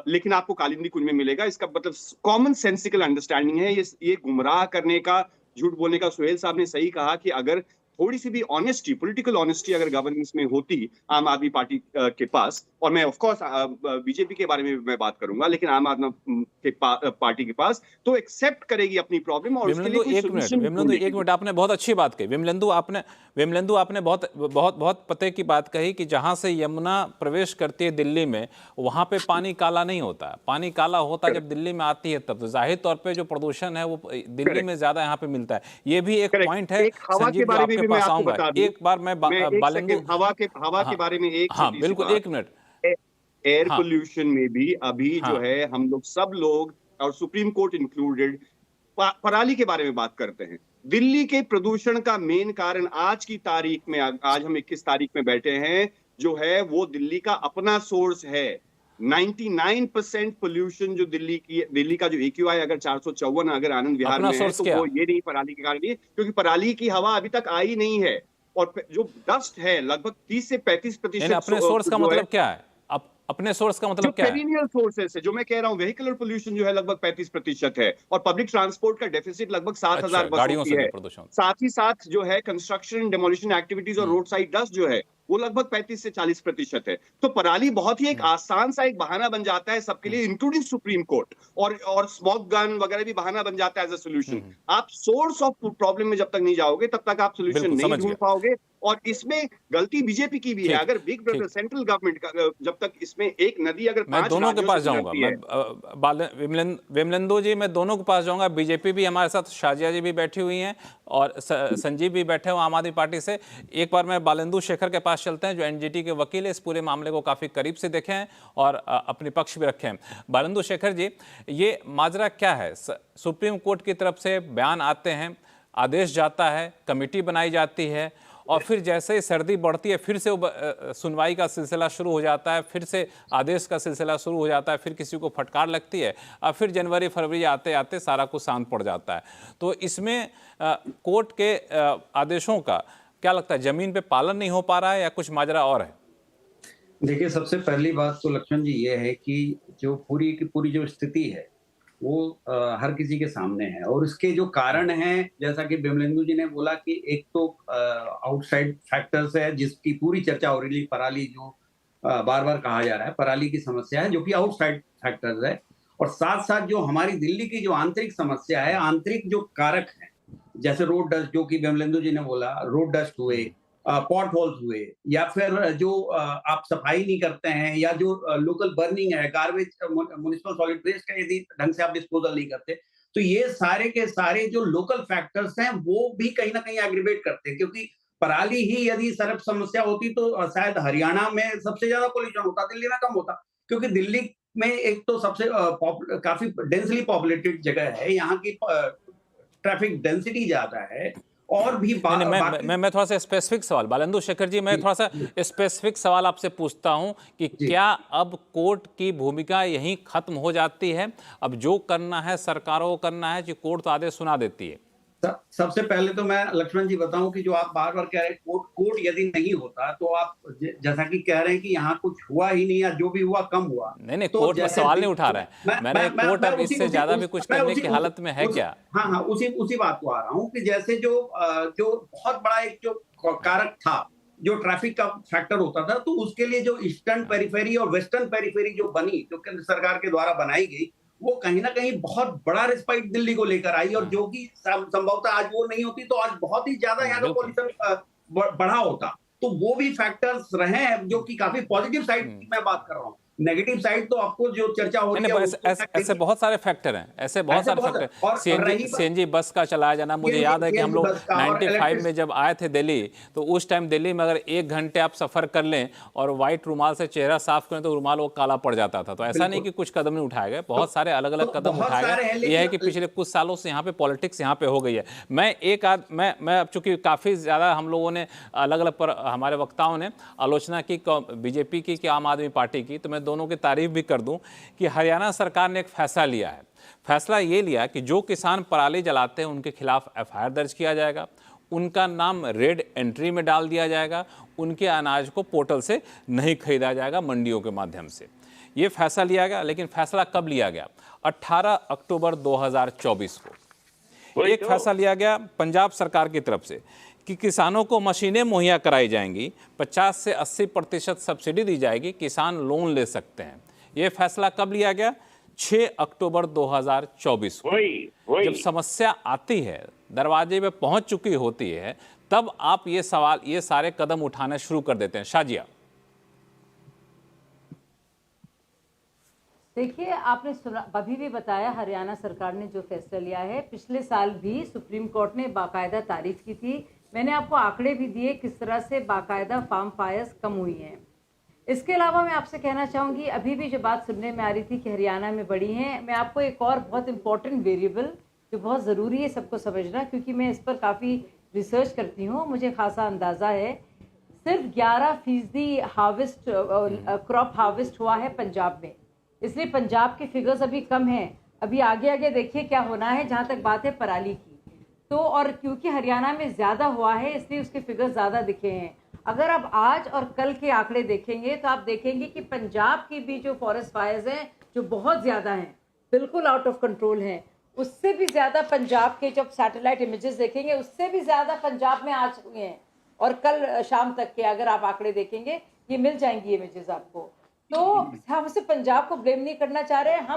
लेकिन आपको कालिंदी कुंज में मिलेगा। इसका मतलब कॉमन सेंसिकल अंडरस्टैंडिंग है। ये गुमराह करने का, झूठ बोलने का, सोहेल साहब ने सही कहा कि अगर थोड़ी सी भी ऑनेस्टी, पॉलिटिकल ऑनेस्टी अगर गवर्नेंस में होती आम आदमी पार्टी के पास, और मैं ऑफ कोर्स बीजेपी के बारे में मैं बात करूंगा, लेकिन आम आदमी पार्टी के पास, तो एक्सेप्ट करेगी अपनी प्रॉब्लम और उसके लिए कोई सोल्यूशन। विमलेंदु एक मिनट, आपने बहुत अच्छी बात कही विमलेंदु, आपने बहुत पते की बात कही कि जहां से यमुना प्रवेश करती है दिल्ली में, वहां पे पानी काला नहीं होता। पानी काला होता जब दिल्ली में आती है तब। तो जाहिर तौर पे जो प्रदूषण है वो दिल्ली में ज्यादा यहाँ पे मिलता है। ये भी एक पॉइंट है। संजीव जी, आपके पास आऊंगा। एक बार मैं बालेंदु हवा के बारे में एक, हाँ बिल्कुल, एक मिनट। एयर पोल्यूशन में भी अभी जो है हम लोग सब लोग और सुप्रीम कोर्ट इंक्लूडेड पराली के बारे में बात करते हैं। दिल्ली के प्रदूषण का मेन कारण आज की तारीख में, आज हम 21 तारीख में बैठे हैं, जो है वो दिल्ली का अपना सोर्स है। 99% पोल्यूशन जो दिल्ली का जो AQI अगर 454 अगर आनंद विहार में है, तो वो ये नहीं पराली के कारण, क्योंकि पराली की हवा अभी तक आई नहीं है। और जो डस्ट है लगभग 30 से 35%। अपने सोर्स का मतलब क्या है? अपने सोर्स का मतलब क्या है? पेरिनियल सोर्सेस है, जो मैं कह रहा हूँ, वेहिकुलर पोल्यूशन जो है लगभग 35% है, और पब्लिक ट्रांसपोर्ट का डेफिसिट लगभग 7,000 बसों की है। साथ ही साथ जो है कंस्ट्रक्शन, डेमोलिशन एक्टिविटीज और रोड साइड डस्ट जो है वो लगभग 35 से 40% है। तो पराली बहुत ही एक आसान सा एक बहाना बन जाता है सबके लिए, इंक्लूडिंग सुप्रीम कोर्ट, और स्मोक गन वगैरह भी बहाना बन जाता है एज अ सोल्यूशन। आप सोर्स ऑफ प्रॉब्लम में जब तक नहीं जाओगे तब तक आप सोल्यूशन नहीं ढूंढ पाओगे। और इसमें गलती बीजेपी की भी है। अगर बिग ब्रदर सेंट्रल गवर्नमेंट का, जब तक इसमें एक नदी अगर मैं दोनों के पास जाऊंगा, मैं विमलेंदु जी, मैं दोनों के पास जाऊंगा। बीजेपी भी हमारे साथ, शाजिया जी भी बैठी हुई हैं और संजीव भी बैठे हो आम आदमी पार्टी से। एक बार मैं बालेंदु शेखर के पास चलते हैं, जो एनजीटी के वकील है, इस पूरे मामले को काफी करीब से देखे हैं और अपने पक्ष भी रखे हैं। बालेंदु शेखर जी, ये माजरा क्या है? सुप्रीम कोर्ट की तरफ से बयान आते हैं, आदेश जाता है, कमेटी बनाई जाती है, और फिर जैसे ही सर्दी बढ़ती है फिर से सुनवाई का सिलसिला शुरू हो जाता है, फिर से आदेश का सिलसिला शुरू हो जाता है, फिर किसी को फटकार लगती है, और फिर जनवरी फरवरी आते आते सारा कुछ शांत पड़ जाता है। तो इसमें कोर्ट के आदेशों का क्या लगता है, जमीन पे पालन नहीं हो पा रहा है या कुछ माजरा और है? देखिए, सबसे पहली बात तो लक्ष्मण जी ये है कि जो पूरी की पूरी जो स्थिति है वो हर किसी के सामने है, और उसके जो कारण हैं, जैसा कि विमलेंदु जी ने बोला कि एक तो आउटसाइड फैक्टर्स है जिसकी पूरी चर्चा हो रही है। पराली जो बार बार कहा जा रहा है, पराली की समस्या है जो कि आउटसाइड फैक्टर्स है, और साथ साथ जो हमारी दिल्ली की जो आंतरिक समस्या है, आंतरिक जो कारक है, जैसे रोड डस्ट, जो कि विमलेंदु जी ने बोला, रोड डस्ट हुए, पॉट होल्स हुए, या फिर जो आप सफाई नहीं करते हैं, या जो लोकल बर्निंग है, गार्बेज, म्युनिसिपल सॉलिड वेस्ट का यदि ढंग से आप डिस्पोजल नहीं करते, तो ये सारे के सारे जो लोकल फैक्टर्स हैं वो भी कहीं ना कहीं एग्रीवेट करते हैं। क्योंकि पराली ही यदि सर्व समस्या होती तो शायद हरियाणा में सबसे ज्यादा पोल्यूशन होता, दिल्ली में कम होता, क्योंकि दिल्ली में एक तो सबसे काफी डेंसली पॉपुलेटेड जगह है, यहाँ की ट्रैफिक डेंसिटी ज्यादा है, और भी मैं थोड़ा सा स्पेसिफिक सवाल, बालेंदु शेखर जी, मैं थोड़ा सा स्पेसिफिक सवाल आपसे पूछता हूं कि क्या अब कोर्ट की भूमिका यहीं खत्म हो जाती है? अब जो करना है सरकारों को करना है कि कोर्ट तो आदेश सुना देती है? सबसे पहले तो मैं लक्ष्मण जी बताऊं कि जो आप बार बार कह रहे हैं कोर्ट यदि नहीं होता, तो आप जैसा कि कह रहे हैं कि यहाँ कुछ हुआ ही नहीं, या जो भी हुआ कम हुआ। नहीं, तो कोर्ट में सवाल नहीं उठा रहे हैं, मैंने कोर्ट अब इससे ज्यादा भी कुछ करने की हालत में है क्या? हाँ, उसी बात को आ रहा हूँ कि जैसे जो बहुत बड़ा एक जो कारक था, जो ट्रैफिक का फैक्टर होता था, तो उसके लिए जो ईस्टर्न पेरिफेरी और वेस्टर्न पेरिफेरी जो बनी, जो केंद्र सरकार के द्वारा बनाई गई, वो कहीं ना कहीं बहुत बड़ा रिस्पाइट दिल्ली को लेकर आई, और जो कि संभवतः आज वो नहीं होती तो आज बहुत ही ज्यादा यहाँ का पॉल्यूशन बढ़ा होता। तो वो भी फैक्टर्स रहे हैं जो कि काफी पॉजिटिव साइड की मैं बात कर रहा हूँ। नेगेटिव साइड तो आपको जो चर्चा हो रही है, ऐसे बहुत सारे फैक्टर हैं, ऐसे बहुत सारे फैक्टर। सीएनजी बस का चलाया जाना, मुझे याद है कि हम लोग 95 में जब आए थे दिल्ली, तो उस टाइम दिल्ली में अगर 1 घंटे आप सफर कर लें और व्हाइट रुमाल से चेहरा साफ करें तो रुमाल वो काला पड़ जाता था। तो ऐसा नहीं कि कुछ कदम नहीं उठाए गए, बहुत सारे अलग अलग कदम उठाए गए। यह है कि पिछले कुछ सालों से यहाँ पे पॉलिटिक्स यहाँ पे हो गई है। मैं अब चूंकि काफी ज्यादा हम लोगों ने अलग अलग पर हमारे वक्ताओं ने आलोचना की बीजेपी की कि आम आदमी पार्टी की, तो मैं दोनों की तारीफ भी कर दूं कि हरियाणा सरकार ने एक फैसला लिया है। फैसला ये लिया कि जो किसान पराली जलाते हैं उनके खिलाफ एफआईआर दर्ज किया जाएगा, उनका नाम रेड एंट्री में डाल दिया जाएगा, उनके अनाज को पोर्टल से नहीं खरीदा जाएगा, मंडियों के माध्यम से। ये फैसला लिया गया, लेकिन फैसला कब लिया गया? 18 अक्टूबर 2024 को एक फैसला लिया गया पंजाब सरकार की तरफ से कि किसानों को मशीनें मुहैया कराई जाएंगी, 50 से 80% सब्सिडी दी जाएगी, किसान लोन ले सकते हैं। ये फैसला कब लिया गया? 6 अक्टूबर 2024 को। जब समस्या आती है, दरवाजे पे पहुंच चुकी होती है, तब आप ये सारे कदम उठाने शुरू कर देते हैं। शाजिया, देखिए, आपने सुना, अभी भी बताया हरियाणा सरकार ने जो फैसला लिया है। पिछले साल भी सुप्रीम कोर्ट ने बाकायदा तारीफ की थी। मैंने आपको आंकड़े भी दिए किस तरह से बाकायदा फार्म फायर्स कम हुई हैं। इसके अलावा मैं आपसे कहना चाहूँगी, अभी भी जो बात सुनने में आ रही थी कि हरियाणा में बढ़ी हैं, मैं आपको एक और बहुत इंपॉर्टेंट वेरिएबल जो बहुत ज़रूरी है सबको समझना, क्योंकि मैं इस पर काफ़ी रिसर्च करती हूँ, मुझे खासा अंदाज़ा है। सिर्फ 11% हार्वेस्ट क्रॉप हार्वेस्ट हुआ है पंजाब में, इसलिए पंजाब के फिगर्स अभी कम हैं। अभी आगे आगे देखिए क्या होना है। जहाँ तक बात है पराली की, तो और क्योंकि हरियाणा में ज़्यादा हुआ है इसलिए उसके फिगर्स ज़्यादा दिखे हैं। अगर आप आज और कल के आंकड़े देखेंगे तो आप देखेंगे कि पंजाब की भी जो फॉरेस्ट फायर्स हैं, जो बहुत ज़्यादा हैं, बिल्कुल आउट ऑफ कंट्रोल हैं, उससे भी ज़्यादा पंजाब के जब सैटेलाइट इमेजेस देखेंगे उससे भी ज़्यादा पंजाब में आज हुए हैं। और कल शाम तक के अगर आप आंकड़े देखेंगे, ये मिल जाएंगी इमेजेस आपको। तो हम इसे पंजाब को ब्लेम नहीं करना चाह रहे हैं,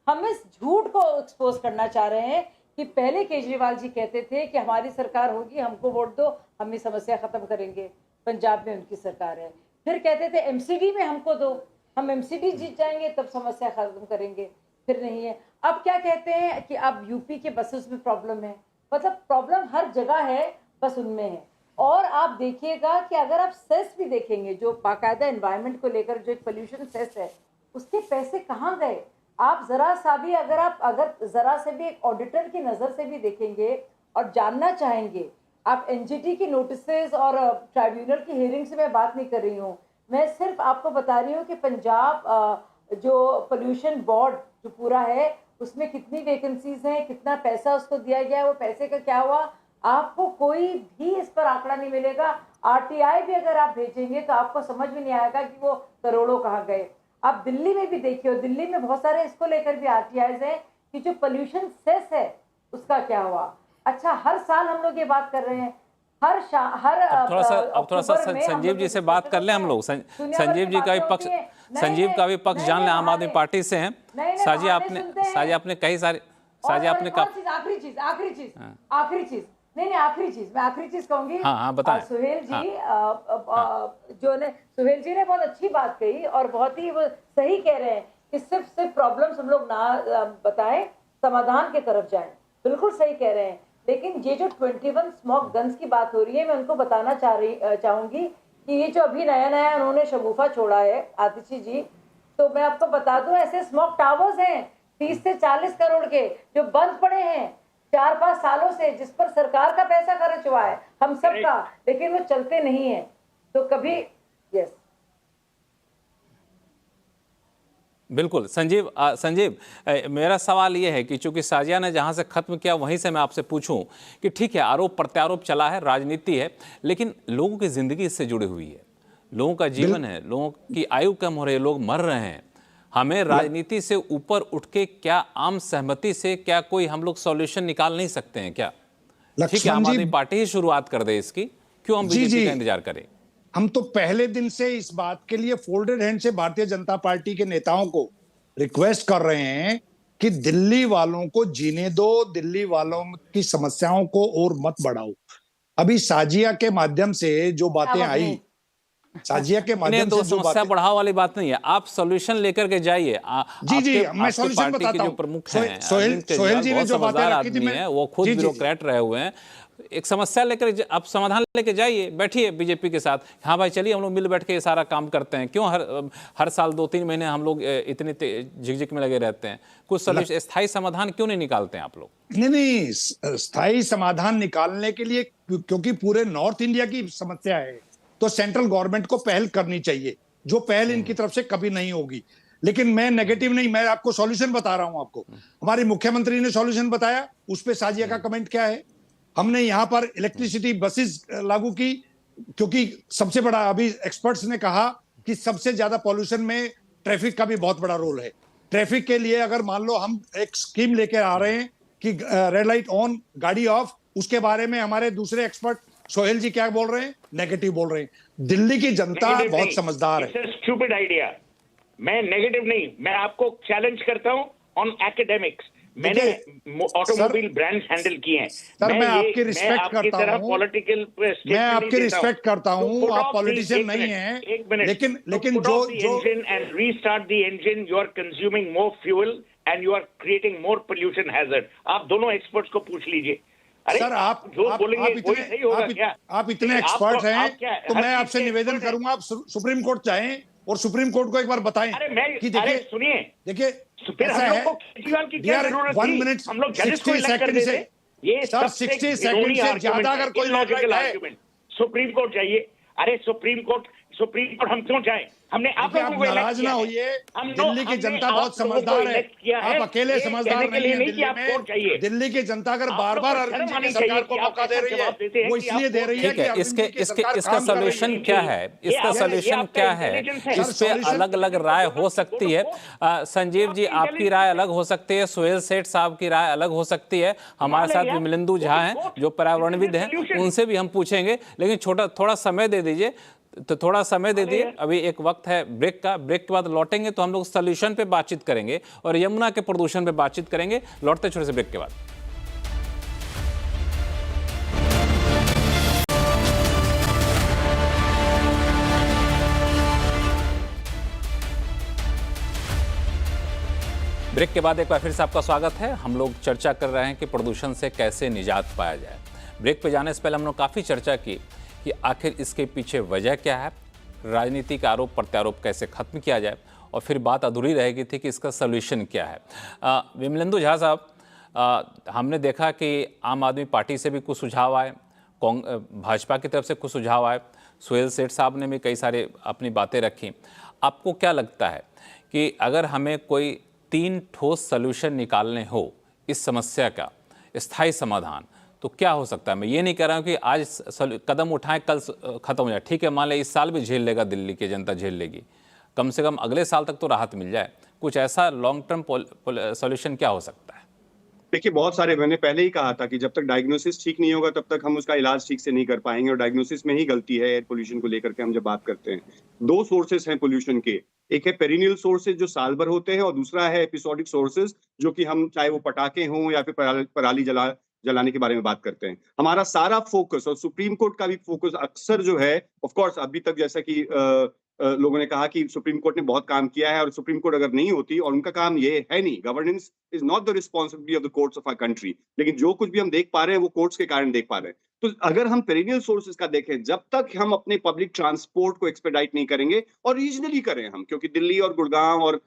हम इस झूठ को एक्सपोज करना चाह रहे हैं कि पहले केजरीवाल जी कहते थे कि हमारी सरकार होगी, हमको वोट दो, हम ये समस्या खत्म करेंगे। पंजाब में उनकी सरकार है। फिर कहते थे एमसीडी में हमको दो, हम एमसीडी जीत जाएंगे तब समस्या खत्म करेंगे, फिर नहीं है। अब क्या कहते हैं कि अब यूपी के बसेस में प्रॉब्लम है। मतलब प्रॉब्लम हर जगह है, बस उनमें है। और आप देखिएगा कि अगर आप सेस भी देखेंगे, जो बाकायदा एनवायरनमेंट को लेकर जो एक पोल्यूशन सेस है, उसके पैसे कहाँ गए? आप जरा सा भी अगर जरा से भी एक ऑडिटर की नज़र से भी देखेंगे और जानना चाहेंगे, आप एनजीटी की नोटिसेस और ट्राइब्यूनल की हियरिंग से मैं बात नहीं कर रही हूँ, मैं सिर्फ आपको बता रही हूँ कि पंजाब जो पोल्यूशन बोर्ड जो पूरा है उसमें कितनी वैकेंसीज हैं, कितना पैसा उसको दिया गया है, वो पैसे का क्या हुआ, आपको कोई भी इस पर आंकड़ा नहीं मिलेगा। आरटीआई भी अगर आप भेजेंगे तो आपको समझ में नहीं आएगा कि वो करोड़ों कहाँ गए। आप दिल्ली में भी देखिए, दिल्ली में बहुत सारे इसको लेकर भी आरटीआईज हैं कि जो पोल्यूशन सेस है उसका क्या हुआ। अच्छा, हर साल हम लोग ये बात कर रहे हैं, अब थोड़ा सा संजीव जी से बात कर लें हम लोग। संजीव जी का भी पक्ष, संजीव का भी पक्ष जान लें, आम आदमी पार्टी से हैं। साजिया आपने कई सारी, साजिया आपने आखिरी चीज नहीं, मैं आखिरी चीज कहूंगी। हाँ, बताएं। सुहेल जी ने बहुत अच्छी बात कही और बहुत ही वो सही कह रहे हैं कि सिर्फ प्रॉब्लम्स हम लोग ना बताएं, समाधान की तरफ जाएं। बिल्कुल सही कह रहे हैं। लेकिन ये जो 21 स्मोक गन्स की बात हो रही है, मैं उनको बताना चाहूंगी कि ये जो अभी नया उन्होंने शगुफा छोड़ा है आतिशी जी, तो मैं आपको बता दूं ऐसे स्मोक टावर्स हैं 30 से 40 करोड़ के जो बंद पड़े हैं 4-5 सालों से, जिस पर सरकार का पैसा खर्च हुआ है, हम सब का, लेकिन वो चलते नहीं है। तो कभी यस बिल्कुल। संजीव, मेरा सवाल ये है कि चूंकि साजिया ने जहां से खत्म किया वहीं से मैं आपसे पूछूं कि ठीक है, आरोप प्रत्यारोप चला है, राजनीति है, लेकिन लोगों की जिंदगी इससे जुड़ी हुई है, लोगों का जीवन है, लोगों की आयु कम हो रही है, लोग मर रहे हैं। हमें राजनीति से ऊपर उठ के क्या आम सहमति से क्या कोई हम लोग सॉल्यूशन निकाल नहीं सकते हैं क्या? ठीक है, आम आदमी पार्टी ही शुरुआत कर दे इसकी, क्यों हम बीजेपी का इंतजार करें? हम तो पहले दिन से इस बात के लिए फोल्डेड हैंड से भारतीय जनता पार्टी के नेताओं को रिक्वेस्ट कर रहे हैं कि दिल्ली वालों को जीने दो, दिल्ली वालों की समस्याओं को और मत बढ़ाओ। अभी साजिया के माध्यम से जो बातें आई, साजिया के माध्यम से जो समस्या बढ़ाव वाली बात नहीं है, आप सॉल्यूशन लेकर के जाइए। जी, मैं सॉल्यूशन बताता हूं। जो प्रमुख हैं सोहेल जी ने जो बातें रखी थी, वो खुद ब्यूरोक्रेट रहे हुए हैं। एक समस्या लेकर आप समाधान लेके जाइए, बैठिए बीजेपी के साथ, हाँ भाई चलिए हम लोग मिल बैठ के ये सारा काम करते हैं। क्यों हर साल 2-3 महीने हम लोग इतने झिकझिक में लगे रहते हैं? कुछ सॉल्यूशन, स्थायी समाधान क्यों नहीं निकालते हैं आप लोग? नहीं, स्थायी समाधान निकालने के लिए, क्योंकि पूरे नॉर्थ इंडिया की समस्या है, तो सेंट्रल गवर्नमेंट को पहल करनी चाहिए, जो पहल इनकी तरफ से कभी नहीं होगी। लेकिन मैं नेगेटिव नहीं, मैं आपको सॉल्यूशन बता रहा हूं। आपको हमारे मुख्यमंत्री ने सॉल्यूशन बताया, उस पे साजिया का कमेंट क्या है? हमने यहाँ पर इलेक्ट्रिसिटी बसेस लागू की, क्योंकि सबसे बड़ा, अभी एक्सपर्ट्स ने कहा कि सबसे ज्यादा पॉल्यूशन में ट्रैफिक का भी बहुत बड़ा रोल है। ट्रैफिक के लिए अगर मान लो हम एक स्कीम लेके आ रहे हैं कि रेड लाइट ऑन, गाड़ी ऑफ, उसके बारे में हमारे दूसरे एक्सपर्ट सोहेल जी क्या बोल रहे हैं? नेगेटिव बोल रहे हैं। दिल्ली की जनता बहुत समझदार है। Stupid idea. मैं नेगेटिव नहीं, मैं आपको चैलेंज करता हूं ऑन एकेडमिक्स। मैंने ऑटोमोबाइल ब्रांड्स हैंडल किए हैं। सर मैं आपकी रिस्पेक्ट करता हूं, पॉलिटिकल मैं आपकी रिस्पेक्ट करता हूं, आप पॉलिटिशियन नहीं हैं, एक मिनट, लेकिन जो engine and restart the engine, you are consuming more fuel and you are creating more pollution hazard. आप दोनों एक्सपर्ट्स को पूछ लीजिए। अरे सर आप इतने एक्सपर्ट हैं, तो मैं आपसे निवेदन करूंगा, आप सुप्रीम कोर्ट जाएं और सुप्रीम कोर्ट को एक बार बताएं कि देखिए देखिए ऐसा है, 1 मिनट 60 सेकंड से सर 60 सेकंड से ज्यादा अगर कोई लॉजिकल है, सुप्रीम कोर्ट जाइए। अरे सुप्रीम कोर्ट हम क्यों जाएं? हमने आप नाराज ना होइए, दिल्ली की जनता बहुत समझदार है, आप अकेले समझदार नहीं है दिल्ली में। दिल्ली की जनता अगर बार बार अरविंद जी की सरकार को मौका दे रही है, वो इसलिए दे रही है कि इसका सोल्यूशन क्या है? इसका सोल्यूशन क्या है? इस पे अलग अलग राय हो सकती है। संजीव जी आपकी राय अलग हो सकती है, सोहेल सेठ साहब की राय अलग हो सकती है, हमारे साथ विमलेंदु झा हैं जो पर्यावरणविद हैं, उनसे भी हम पूछेंगे, लेकिन थोड़ा समय दे दीजिए, तो थोड़ा समय दे दिए। अभी एक वक्त है ब्रेक का, ब्रेक के बाद लौटेंगे तो हम लोग सॉल्यूशन पे बातचीत करेंगे और यमुना के प्रदूषण पे बातचीत करेंगे, लौटते छोटे से ब्रेक के बाद। ब्रेक के बाद एक बार फिर से आपका स्वागत है। हम लोग चर्चा कर रहे हैं कि प्रदूषण से कैसे निजात पाया जाए। ब्रेक पे जाने से पहले हम लोग काफ़ी चर्चा की कि आखिर इसके पीछे वजह क्या है, राजनीतिक आरोप प्रत्यारोप कैसे खत्म किया जाए, और फिर बात अधूरी रह गई थी कि इसका सॉल्यूशन क्या है। विमलेंदु झा साहब, हमने देखा कि आम आदमी पार्टी से भी कुछ सुझाव आए, भाजपा की तरफ से कुछ सुझाव आए, सोहेल सेठ साहब ने भी कई सारे अपनी बातें रखी। आपको क्या लगता है कि अगर हमें कोई 3 ठोस सॉल्यूशन निकालने हो इस समस्या का, स्थायी समाधान, तो क्या हो सकता है? मैं ये नहीं कह रहा हूँ कि आज कदम उठाएं कल खत्म हो जाए, ठीक है, मान लें इस साल भी झेल लेगा, दिल्ली की जनता झेल लेगी, कम से कम अगले साल तक तो राहत मिल जाए। कुछ ऐसा लॉन्ग टर्म सॉल्यूशन क्या हो सकता है? देखिए बहुत सारे, मैंने पहले ही कहा था कि जब तक डायग्नोसिस ठीक नहीं होगा तब तक हम उसका इलाज ठीक से नहीं कर पाएंगे, और डायग्नोसिस में ही गलती है एयर पोल्यूशन को लेकर के। हम जब बात करते हैं, 2 सोर्सेस हैं पोल्यूशन के, एक है पेरिनियल सोर्सेज जो साल भर होते हैं, और दूसरा है एपिसोडिक सोर्सेज जो कि हम चाहे वो पटाखे हों या फिर पराली जलाने के बारे में बात करते हैं। हमारा सारा फोकस, और सुप्रीम कोर्ट का भी फोकस अक्सर जो है, ऑफ कोर्स अभी तक जैसा कि लोगों ने कहा कि सुप्रीम कोर्ट ने बहुत काम किया है, और सुप्रीम कोर्ट अगर नहीं होती, और उनका काम ये है नहीं, governance is not the responsibility of the courts of our country, लेकिन जो कुछ भी हम देख पा रहे हैं वो कोर्ट्स के कारण देख पा रहे हैं। तो अगर हम पेरिनियल सोर्सेज का देखें, जब तक हम अपने पब्लिक ट्रांसपोर्ट को एक्सपेडाइट नहीं करेंगे, और रीजनली करें हम, क्योंकि दिल्ली और गुड़गांव और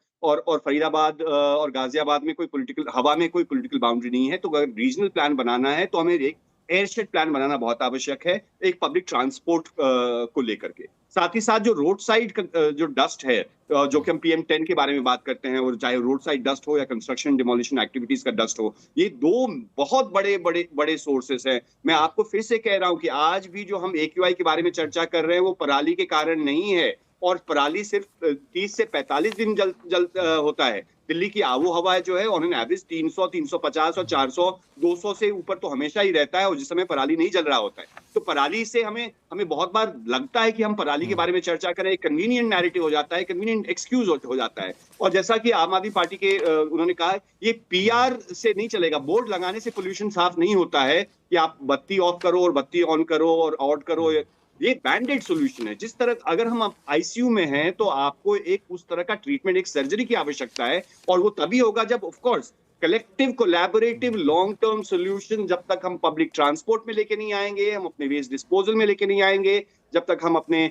फरीदाबाद और गाजियाबाद में कोई हवा में कोई पॉलिटिकल बाउंड्री नहीं है, तो अगर रीजनल प्लान बनाना है तो हमें एक एयरशेड प्लान बनाना बहुत आवश्यक है, एक पब्लिक ट्रांसपोर्ट को लेकर के। साथ ही साथ जो रोड साइड जो डस्ट है, जो कि हम PM10 के बारे में बात करते हैं, और चाहे रोड साइड डस्ट हो या कंस्ट्रक्शन डिमोलिशन एक्टिविटीज का डस्ट हो, ये 2 बहुत बड़े सोर्सेस हैं। मैं आपको फिर से कह रहा हूं कि आज भी जो हम AQI के बारे में चर्चा कर रहे हैं वो पराली के कारण नहीं है, और पराली सिर्फ 30 से 45 दिन जल होता है। दिल्ली की आबो हवा जो है ऑन एन एवरेज 300, 350 और 400, 200 से ऊपर तो हमेशा ही रहता है, और जिस समय पराली नहीं जल रहा होता है। तो पराली से हमें बहुत बार लगता है कि हम पराली के बारे में चर्चा करें, एक कन्वीनियंट नैरेटिव हो जाता है, कन्वीनियंट एक्सक्यूज हो जाता है। और जैसा कि आम आदमी पार्टी के उन्होंने कहा, ये PR से नहीं चलेगा, बोर्ड लगाने से पोल्यूशन साफ नहीं होता है कि आप बत्ती ऑफ करो और बत्ती ऑन करो और ऑड करो, ये बैंडेड सॉल्यूशन है। जिस तरह अगर हम ICU में हैं तो आपको एक उस तरह का ट्रीटमेंट, एक सर्जरी की आवश्यकता है, और वो तभी होगा जब of course collective collaborative long term solution, जब तक हम पब्लिक ट्रांसपोर्ट में लेके नहीं आएंगे, हम अपने वेस्ट डिस्पोजल में लेके नहीं आएंगे, जब तक हम अपने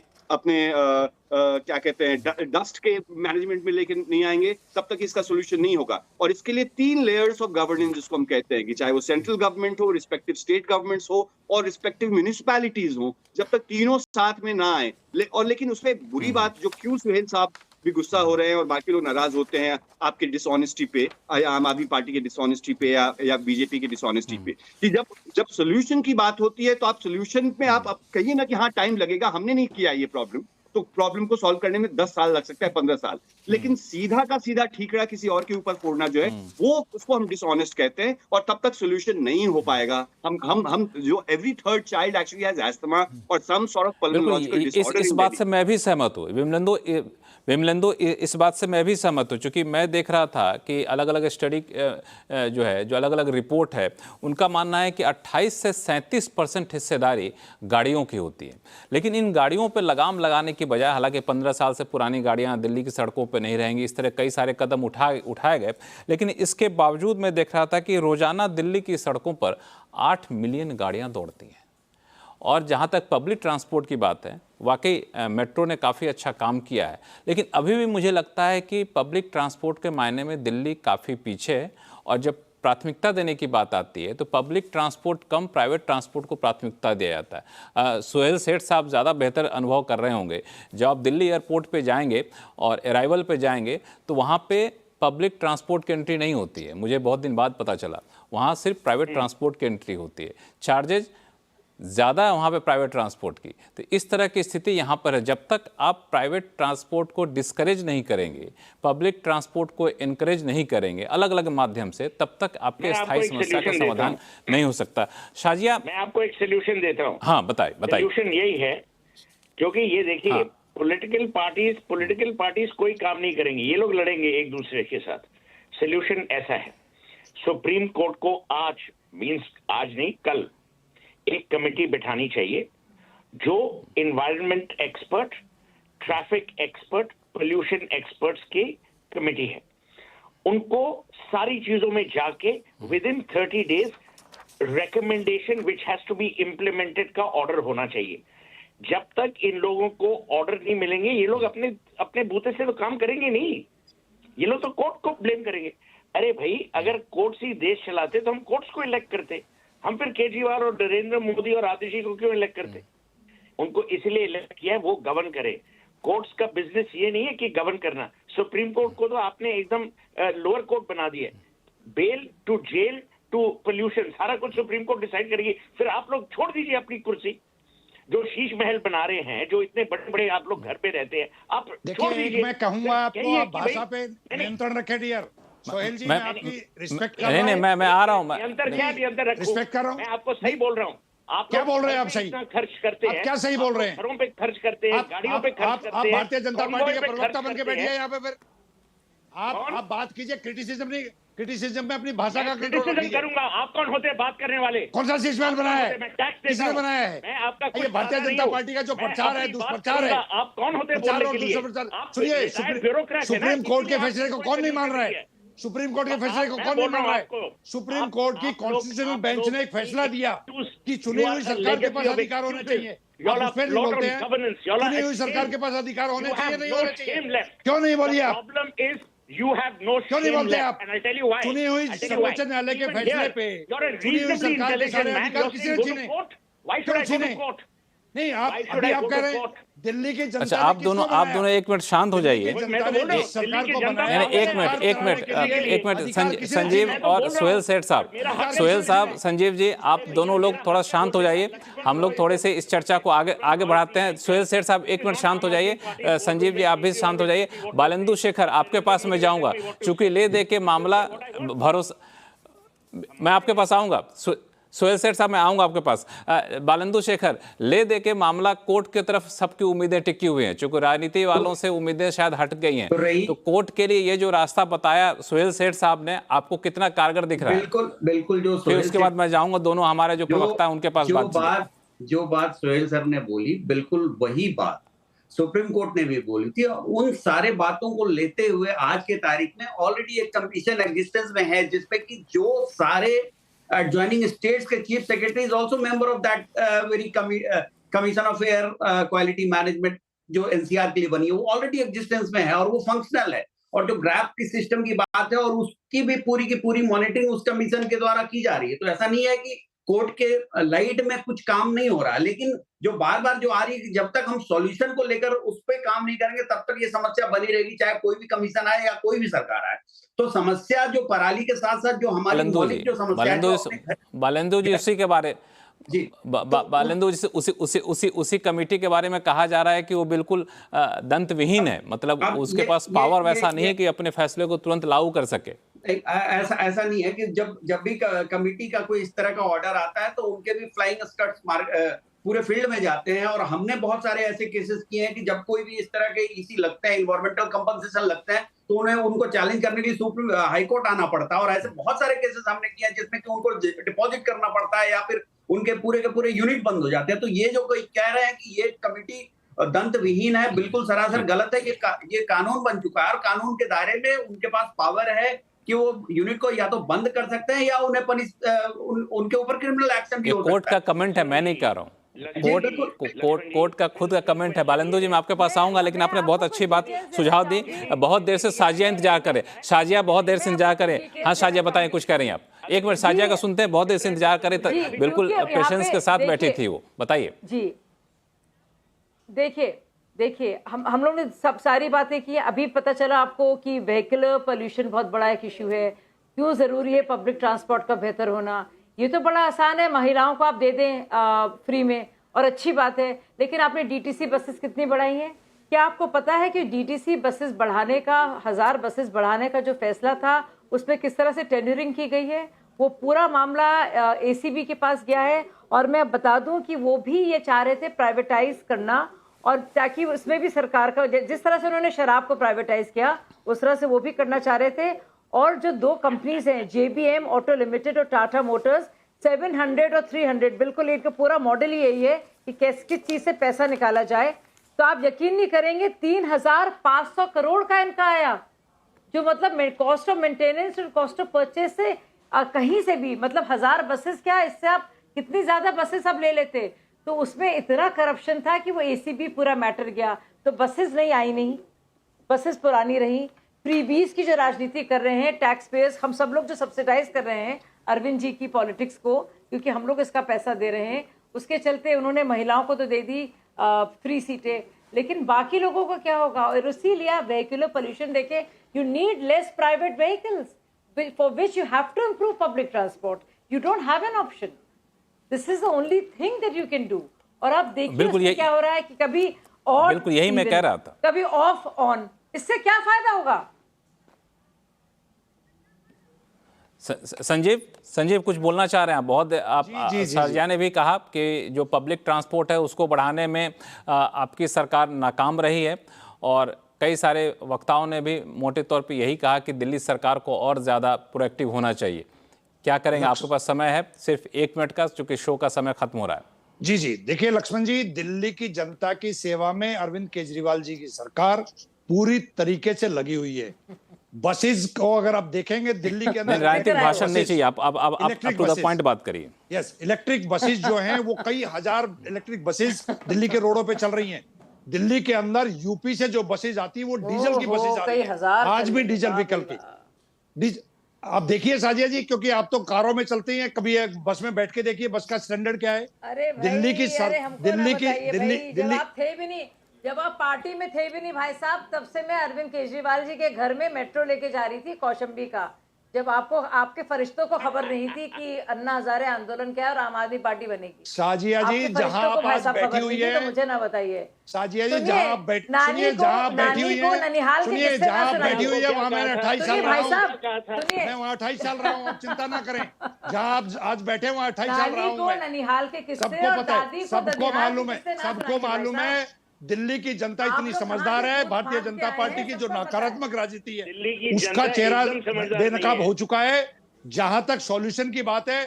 क्या कहते हैं डस्ट के मैनेजमेंट में लेके नहीं आएंगे, तब तक इसका सोल्यूशन नहीं होगा। और इसके लिए 3 लेयर्स ऑफ गवर्नेंस जिसको हम कहते हैं, कि चाहे वो सेंट्रल गवर्नमेंट हो, रिस्पेक्टिव स्टेट गवर्नमेंट्स हो, और रिस्पेक्टिव म्युनिसिपैलिटीज हो, जब तक तीनों साथ में ना आए। लेकिन उसमें बुरी बात, जो क्यों सुहेल साहब भी गुस्सा हो रहे हैं और बाकी लोग नाराज होते हैं आपके डिसऑनेस्टी पे, या आम आदमी पार्टी के डिसऑनेस्टी पे, या बीजेपी के डिसऑनेस्टी पे, कि जब सोल्यूशन की बात होती है तो आप सोल्यूशन में आप कहिए ना कि हाँ टाइम लगेगा, हमने नहीं किया ये प्रॉब्लम, तो प्रॉब्लम को सॉल्व करने में 10 साल लग सकता है, 15 साल। लेकिन सीधा का सीधा ठीकरा किसी और के ऊपर फोड़ना जो है वो उसको हम डिसऑनेस्ट कहते हैं, और तब तक सोल्यूशन नहीं हो पाएगा। हम जो every third child actually has asthma और सम सॉर्ट ऑफ पल्मोनोलॉजिकल डिसऑर्डर। इस बात से मैं भी सहमत हूँ विमलेंदु, इस बात से मैं भी सहमत हूँ, क्योंकि मैं देख रहा था कि अलग अलग स्टडी जो है, जो अलग अलग रिपोर्ट है, उनका मानना है कि 28 से 37% हिस्सेदारी गाड़ियों की होती है। लेकिन इन गाड़ियों पर लगाम लगाने की बजाय, हालांकि 15 साल से पुरानी गाड़ियाँ दिल्ली की सड़कों पर नहीं रहेंगी, इस तरह कई सारे कदम उठाए गए, लेकिन इसके बावजूद मैं देख रहा था कि रोजाना दिल्ली की सड़कों पर 8 मिलियन गाड़ियाँ दौड़ती हैं। और जहाँ तक पब्लिक ट्रांसपोर्ट की बात है, वाकई मेट्रो ने काफ़ी अच्छा काम किया है, लेकिन अभी भी मुझे लगता है कि पब्लिक ट्रांसपोर्ट के मायने में दिल्ली काफ़ी पीछे है। और जब प्राथमिकता देने की बात आती है तो पब्लिक ट्रांसपोर्ट कम प्राइवेट ट्रांसपोर्ट को प्राथमिकता दिया जाता है। सोहेल सेठ साहब ज़्यादा बेहतर अनुभव कर रहे होंगे। जब आप दिल्ली एयरपोर्ट पे जाएंगे और अराइवल पे जाएंगे तो वहाँ पे पब्लिक ट्रांसपोर्ट की एंट्री नहीं होती है, मुझे बहुत दिन बाद पता चला। वहाँ सिर्फ प्राइवेट ट्रांसपोर्ट की एंट्री होती है, चार्जेज ज़्यादा है वहाँ पे प्राइवेट ट्रांसपोर्ट की। तो इस तरह की स्थिति यहाँ पर है। जब तक आप प्राइवेट ट्रांसपोर्ट को डिस्करेज नहीं करेंगे, पब्लिक ट्रांसपोर्ट को इनकरेज नहीं करेंगे अलग अलग माध्यम से, तब तक आपके स्थायी समस्या का समाधान नहीं हो सकता। शाजिया, मैं आपको एक सोल्यूशन देता हूँ। हाँ बताइए। सोल्यूशन यही है, क्योंकि ये देखिए, पॉलिटिकल पार्टीज कोई काम नहीं करेंगी, ये लोग लड़ेंगे एक दूसरे के साथ। सोल्यूशन ऐसा है, सुप्रीम कोर्ट को आज नहीं कल एक कमेटी बिठानी चाहिए जो environment expert, traffic expert, pollution experts की कमेटी है। उनको सारी चीजों में जाके within 30 days recommendation which has to be implemented का ऑर्डर होना चाहिए। जब तक इन लोगों को ऑर्डर नहीं मिलेंगे, ये लोग अपने बूते से तो काम करेंगे नहीं, ये लोग तो कोर्ट को ब्लेम करेंगे। अरे भाई, अगर कोर्ट से देश चलाते तो हम कोर्ट्स को इलेक्ट करते, हम फिर केजरीवाल और नरेंद्र मोदी और आतिशी को क्यों इलेक्ट करते? उनको इसलिए इलेक्ट किया है वो गवर्न करे। कोर्ट्स का बिजनेस ये नहीं है कि गवर्न करना। सुप्रीम कोर्ट को तो आपने एकदम लोअर कोर्ट बना दिया। Bail to jail to pollution सारा कुछ सुप्रीम कोर्ट डिसाइड करेगी। फिर आप लोग छोड़ दीजिए अपनी कुर्सी, जो शीश महल बना रहे हैं, जो इतने बड़े बड़े आप लोग घर पे रहते हैं, आप छोड़ दीजिए। मैं कहूंगा आपको, आप भाषा पे नियंत्रण रखें डियर सोहेल जी। मैं आपकी रिस्पेक्ट कर रहा हूं। नहीं, मैं आ रहा हूं। रिस्पेक्ट कर रहा हूं। मैं आपको सही बोल रहा हूं। आप क्या बोल रहे हैं आप? सही खर्च करते हैं, क्या सही बोल रहे हैं? घरों पे खर्च करते हैं, गाड़ियों पे खर्च करते हैं। आप भारतीय जनता पार्टी के प्रवक्ता बन के बैठिए यहाँ पे। फिर आप बात कीजिए, क्रिटिसिज्म में अपनी भाषा का क्रिटिसिज्म करूंगा। आप कौन होते हैं बात करने वाले? कौन सा शीश महल बनाया है? किसने बनाया है? मैं आपका ये भारतीय जनता पार्टी का जो प्रचार है, दुष्प्रचार है। आप कौन होते हैं बोलने के लिए? सुनिए, सुप्रीम कोर्ट के फैसले को कौन नहीं मान रहा है? सुप्रीम कोर्ट के फैसले को कौन नहीं मान रहा है? सुप्रीम कोर्ट की कॉन्स्टिट्यूशनल बेंच ने एक फैसला दिया कि चुनी हुई सरकार के पास अधिकार होने चाहिए। आप उस पर नहीं बोलते हैं। चुनी हुई सरकार के पास अधिकार होने चाहिए, नहीं होने चाहिए? क्यों नहीं बोलिए आप? You have no क्यों नहीं बोलते आप? and I'll tell you why. चुनी हुई सर्वोच्च न्यायालय के फैसले पे चुनी हुई सरकार के सारे अधिकार किसी ने छीने? Why should I go to court? नहीं, आप अभी आप कह रहे हैं दिल्ली की जनता। अच्छा, आप दोनों एक मिनट शांत हो जाइए। एक मिनट संजीव और सोहेल सेठ साहब, संजीव जी, आप दोनों लोग थोड़ा शांत हो जाइए। हम लोग थोड़े से इस चर्चा को आगे बढ़ाते हैं। सोहेल सेठ साहब एक मिनट शांत हो जाइए। संजीव जी आप भी शांत हो जाइए। बालेंदु शेखर, आपके पास मैं जाऊंगा, चूंकि ले दे के मामला भरोसा, मैं आपके पास आऊंगा। सोहेल सेठ साहब मैं आऊंगा आपके पास। बालेंदु शेखर, ले दे के मामला कोर्ट की तरफ सबकी उम्मीदें टिकी हुई हैं, चूंकि राजनीति वालों से उम्मीदें शायद हट गई हैं, तो कोर्ट के लिए ये जो रास्ता बताया सोहेल सेठ साहब ने, आपको कितना कारगर दिख रहा है? बिल्कुल जो फिर उसके बाद मैं जाऊंगा दोनों हमारे जो प्रवक्ता है उनके पास। जो बात सोहेल सर ने बोली, बिल्कुल वही बात सुप्रीम कोर्ट ने भी बोली थी। उन सारे बातों को लेते हुए आज के तारीख में ऑलरेडी एक कमीशन एग्जिस्टेंस में है, जिसपे कि जो सारे adjoining states के chief secretary is also member of that very commission of air quality management जो NCR के लिए बनी है, वो ऑलरेडी एग्जिस्टेंस में है और वो फंक्शनल है। और जो ग्राफ की सिस्टम की बात है, और उसकी भी पूरी की पूरी मॉनिटरिंग उस कमीशन के द्वारा की जा रही है। तो ऐसा नहीं है कि कोर्ट के लाइट में कुछ काम नहीं हो रहा है, लेकिन जो बार बार जो आ रही है कि जब तक हम सॉल्यूशन को लेकर उस पर काम नहीं करेंगे तब तक ये समस्या बनी रहेगी, चाहे कोई भी कमीशन आए या कोई भी सरकार आए। तो समस्या जो पराली के साथ साथ जो हमारी मौलिक जो समस्या है, बालेंदु जी जी बालेंदु जी, उसी कमेटी के बारे में कहा जा रहा है कि वो बिल्कुल दंत विहीन है, मतलब उसके पास पावर वैसा नहीं है कि अपने फैसले को तुरंत लागू कर सके। ऐसा नहीं है कि जब भी कमेटी का कोई इस तरह का ऑर्डर आता है तो उनके भी फ्लाइंग स्कर्ट्स पूरे फील्ड में जाते हैं, और हमने बहुत सारे ऐसे केसेस किए हैं कि जब कोई भी इस तरह के इसी लगते हैं, इन्वायरमेंटल कंपनसेशन लगते हैं, तो उन्हें उनको चैलेंज करने के लिए सुप्रीम हाईकोर्ट आना पड़ता है। और ऐसे बहुत सारे केसेस हमने किए हैं जिसमें कि उनको डिपॉजिट करना पड़ता है या फिर उनके पूरे के पूरे यूनिट बंद हो जाते हैं। तो ये जो कोई कह रहे हैं कि ये कमेटी दंत विहीन है, बिल्कुल सरासर गलत है। ये कानून बन चुका है और कानून के दायरे में उनके पास पावर है कि वो यूनिट को या तो बंद कर सकते हैं या उन्हें उनके ऊपर क्रिमिनल एक्शन भी हो सकता है। कोर्ट का कमेंट है, मैं नहीं कह रहा हूँ, कोर्ट का खुद का कमेंट है। बालेंदु जी, मैं आपके पास आऊंगा, लेकिन आपने बहुत अच्छी बात सुझाव दी। बहुत देर से शाजिया इंतजार करे, शाजिया बहुत देर से इंतजार करे। हाँ शाजिया, बताएं, कुछ कह रही हैं आप? एक मिनट, शाजिया का सुनते हैं। बहुत देर से इंतजार करे, बिल्कुल पेशेंस के साथ बैठी थी वो, बताइए जी। देखिए हम लोग ने सब सारी बातें की। अभी पता चला आपको कि व्हीकल पोल्यूशन बहुत बड़ा एक इशू है, क्यों जरूरी है पब्लिक ट्रांसपोर्ट का बेहतर होना। ये तो बड़ा आसान है, महिलाओं को आप दे दें फ्री में, और अच्छी बात है। लेकिन आपने डीटीसी बसेस कितनी बढ़ाई हैं? क्या आपको पता है कि डीटीसी बसेस बढ़ाने का, 1000 बसेस बढ़ाने का जो फैसला था, उसमें किस तरह से टेंडरिंग की गई है? वो पूरा मामला एसीबी के पास गया है। और मैं बता दूं कि वो भी ये चाह रहे थे प्राइवेटाइज करना, और ताकि उसमें भी सरकार का, जिस तरह से उन्होंने शराब को प्राइवेटाइज किया उस तरह से वो भी करना चाह रहे थे। और जो 2 कंपनीज हैं, जेबीएम ऑटो लिमिटेड और टाटा मोटर्स, 700 और 300, बिल्कुल इनका पूरा मॉडल ही यही है कि किस चीज से पैसा निकाला जाए। तो आप यकीन नहीं करेंगे, 3500 करोड़ का इनका आया, जो मतलब कॉस्ट ऑफ मेंटेनेंस और कॉस्ट ऑफ परचेज से कहीं से भी, मतलब 1000 बसेस क्या, इससे आप कितनी ज्यादा बसेस आप ले लेते। तो उसमें इतना करप्शन था कि वो एसीबी पूरा मैटर गया। तो बसेस नहीं आई, नहीं बसेस पुरानी रही। फ्रीबीज की जो राजनीति कर रहे हैं, टैक्स पेयर्स, हम सब लोग जो सब्सिडाइज कर रहे हैं अरविंद जी की पॉलिटिक्स को, क्योंकि हम लोग इसका पैसा दे रहे हैं, उसके चलते उन्होंने महिलाओं को तो दे दी फ्री सीटें, लेकिन बाकी लोगों को क्या होगा? और इसीलिए आप व्हीकुलर पोल्यूशन देखे, you need less private vehicles for which you have to improve public transport. You don't have an option, this is the only thing that you can do. और आप देखिए क्या हो रहा है कि कभी और, बिल्कुल यही मैं कह रहा था, कभी ऑफ ऑन, इससे क्या फायदा होगा? संजीव कुछ बोलना चाह रहे हैं बहुत? आप शाजिया ने भी कहा कि जो पब्लिक ट्रांसपोर्ट है उसको बढ़ाने में आपकी सरकार नाकाम रही है, और कई सारे वक्ताओं ने भी मोटे तौर पे यही कहा कि दिल्ली सरकार को और ज़्यादा प्रोएक्टिव होना चाहिए। क्या करेंगे? आपके पास समय है सिर्फ 1 मिनट का, चूंकि शो का समय खत्म हो रहा है। जी देखिए लक्ष्मण जी, दिल्ली की जनता की सेवा में अरविंद केजरीवाल जी की सरकार पूरी तरीके से लगी हुई है। बसेस को अगर आप देखेंगे दिल्ली के अंदर, राजनीतिक भाषण नहीं चाहिए, आप टू द पॉइंट बात करिए। यस, इलेक्ट्रिक बसेस जो हैं वो कई हजार इलेक्ट्रिक बसेस दिल्ली के रोडों पे चल रही हैं। दिल्ली के अंदर यूपी से जो बसेस आती है वो डीजल की बसेस आती है, आज भी डीजल व्हीकल की। आप देखिए साजिया जी, क्योंकि आप तो कारों में चलते हैं, कभी एक बस में बैठ के देखिए बस का स्टैंडर्ड क्या है। दिल्ली की दिल्ली आप थे भी नहीं, जब आप पार्टी में थे भी नहीं भाई साहब, तब से मैं अरविंद केजरीवाल जी के घर में मेट्रो लेके जा रही थी कौशंबी का, जब आपको, आपके फरिश्तों को खबर नहीं थी कि अन्ना हजारे आंदोलन क्या है और आम आदमी पार्टी बनेगी। साजिया जी जहां आप आज बैठी हुई है, तो मुझे ना बताइए। साजिया जी जहां आप बैठी हुई है, सुनिए जहां आप बैठी हुई है, वहां मैंने 28 साल रहा हूं, मैं वहां 28 साल रहा हूं, आप चिंता ना करें। जहां आप आज बैठे वहां 28 साल रहा हूं मैं। ननिहाल के किस्से, सबको पता है, सबको मालूम है। दिल्ली की जनता इतनी समझदार है, भारतीय जनता पार्टी की जो नकारात्मक राजनीति है उसका चेहरा बेनकाब हो चुका है। जहां तक सॉल्यूशन की बात है,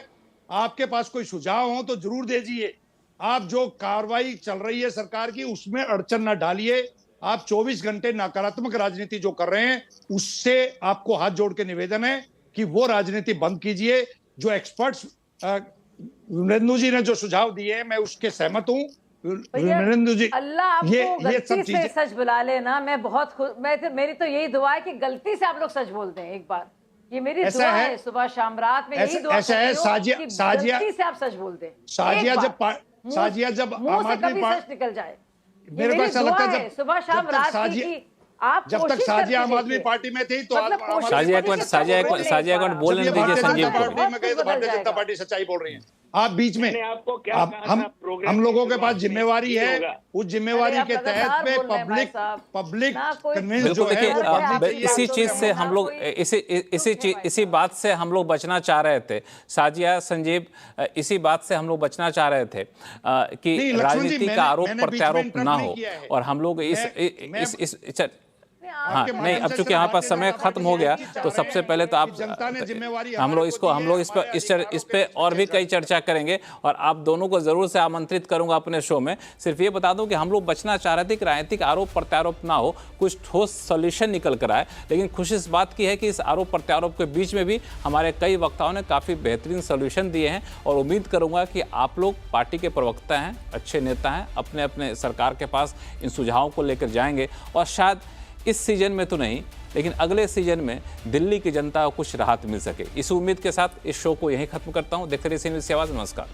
आपके पास कोई सुझाव हो तो जरूर दीजिए। आप जो कार्रवाई चल रही है सरकार की उसमें अड़चन न डालिए। आप 24 घंटे नकारात्मक राजनीति जो कर रहे हैं उससे आपको हाथ जोड़ के निवेदन है कि वो राजनीति बंद कीजिए। जो एक्सपर्ट्स नरेंद्र जी ने जो सुझाव दिए हैं मैं उसके सहमत हूं। नरेंद्र जी, अल्लाह आपको गलती से सच बुला लेना, मैं बहुत मेरी तो यही दुआ है कि गलती से आप लोग सच बोलते हैं एक बार, ये मेरी दुआ है सुबह शाम रात में यही दुआ ऐसा है। साजिया गलती से आप सच बोलते हैं, साजिया जब आम आदमी पार्टी निकल जाए, मेरे को ऐसा लगता है सुबह शाम रात की आप जब तक साजिया आम आदमी पार्टी में थी तो साजिया एक मिनट बोलने दीजिए संजीव को। भारतीय जनता पार्टी सच्चाई बोल रही है। आप बीच में, मैंने आपको क्या आप कहा था प्रोग्राम हम की लोगों के शुरुआत पास में? जिम्मेवारी ये है, होगा। उस जिम्मेवारी अरे के आप लगातार तहत बोल रहे हैं भाई पब्लिक साहब। पब्लिक ना कोई- कन्विंस बिल्कुल जो है देखिए, वो आप- बढ़नी चाहिए। इसी चीज से हम लोग इसी बात से हम लोग बचना चाह रहे थे साजिया, संजीव, इसी बात से हम लोग बचना चाह रहे थे कि नहीं, लक्ष्मण जी, राजनीति का मैंने आरोप बीच में प्रत्यारोप interrupt ना नहीं हो किया है। और हम लोग हाँ आपके नहीं, माध्यम अब से चूंकि यहाँ पर भारतीय समय जनता खत्म हो पार्टी गया ये चाह तो रहे सबसे हैं पहले तो आप कि जनता ने जिम्मेवारी हम लोग इस पे और भी कई चर्चा करेंगे और आप दोनों को जरूर से आमंत्रित करूंगा अपने शो में। सिर्फ ये बता दूं कि हम लोग बचना चाह रहे थे कि राजनीतिक आरोप प्रत्यारोप ना हो, कुछ ठोस सॉल्यूशन निकल कर आए, लेकिन खुशी इस बात की है कि इस आरोप प्रत्यारोप के बीच में भी हमारे कई वक्ताओं ने काफ़ी बेहतरीन सॉल्यूशन दिए हैं और उम्मीद करूंगा कि आप लोग पार्टी के प्रवक्ता हैं, अच्छे नेता हैं, अपने अपने सरकार के पास इन सुझावों को लेकर जाएंगे और शायद इस सीजन में तो नहीं लेकिन अगले सीजन में दिल्ली की जनता को कुछ राहत मिल सके। इस उम्मीद के साथ इस शो को यहीं खत्म करता हूं। देखते रहिए सी न्यूज़ की आवाज़। नमस्कार।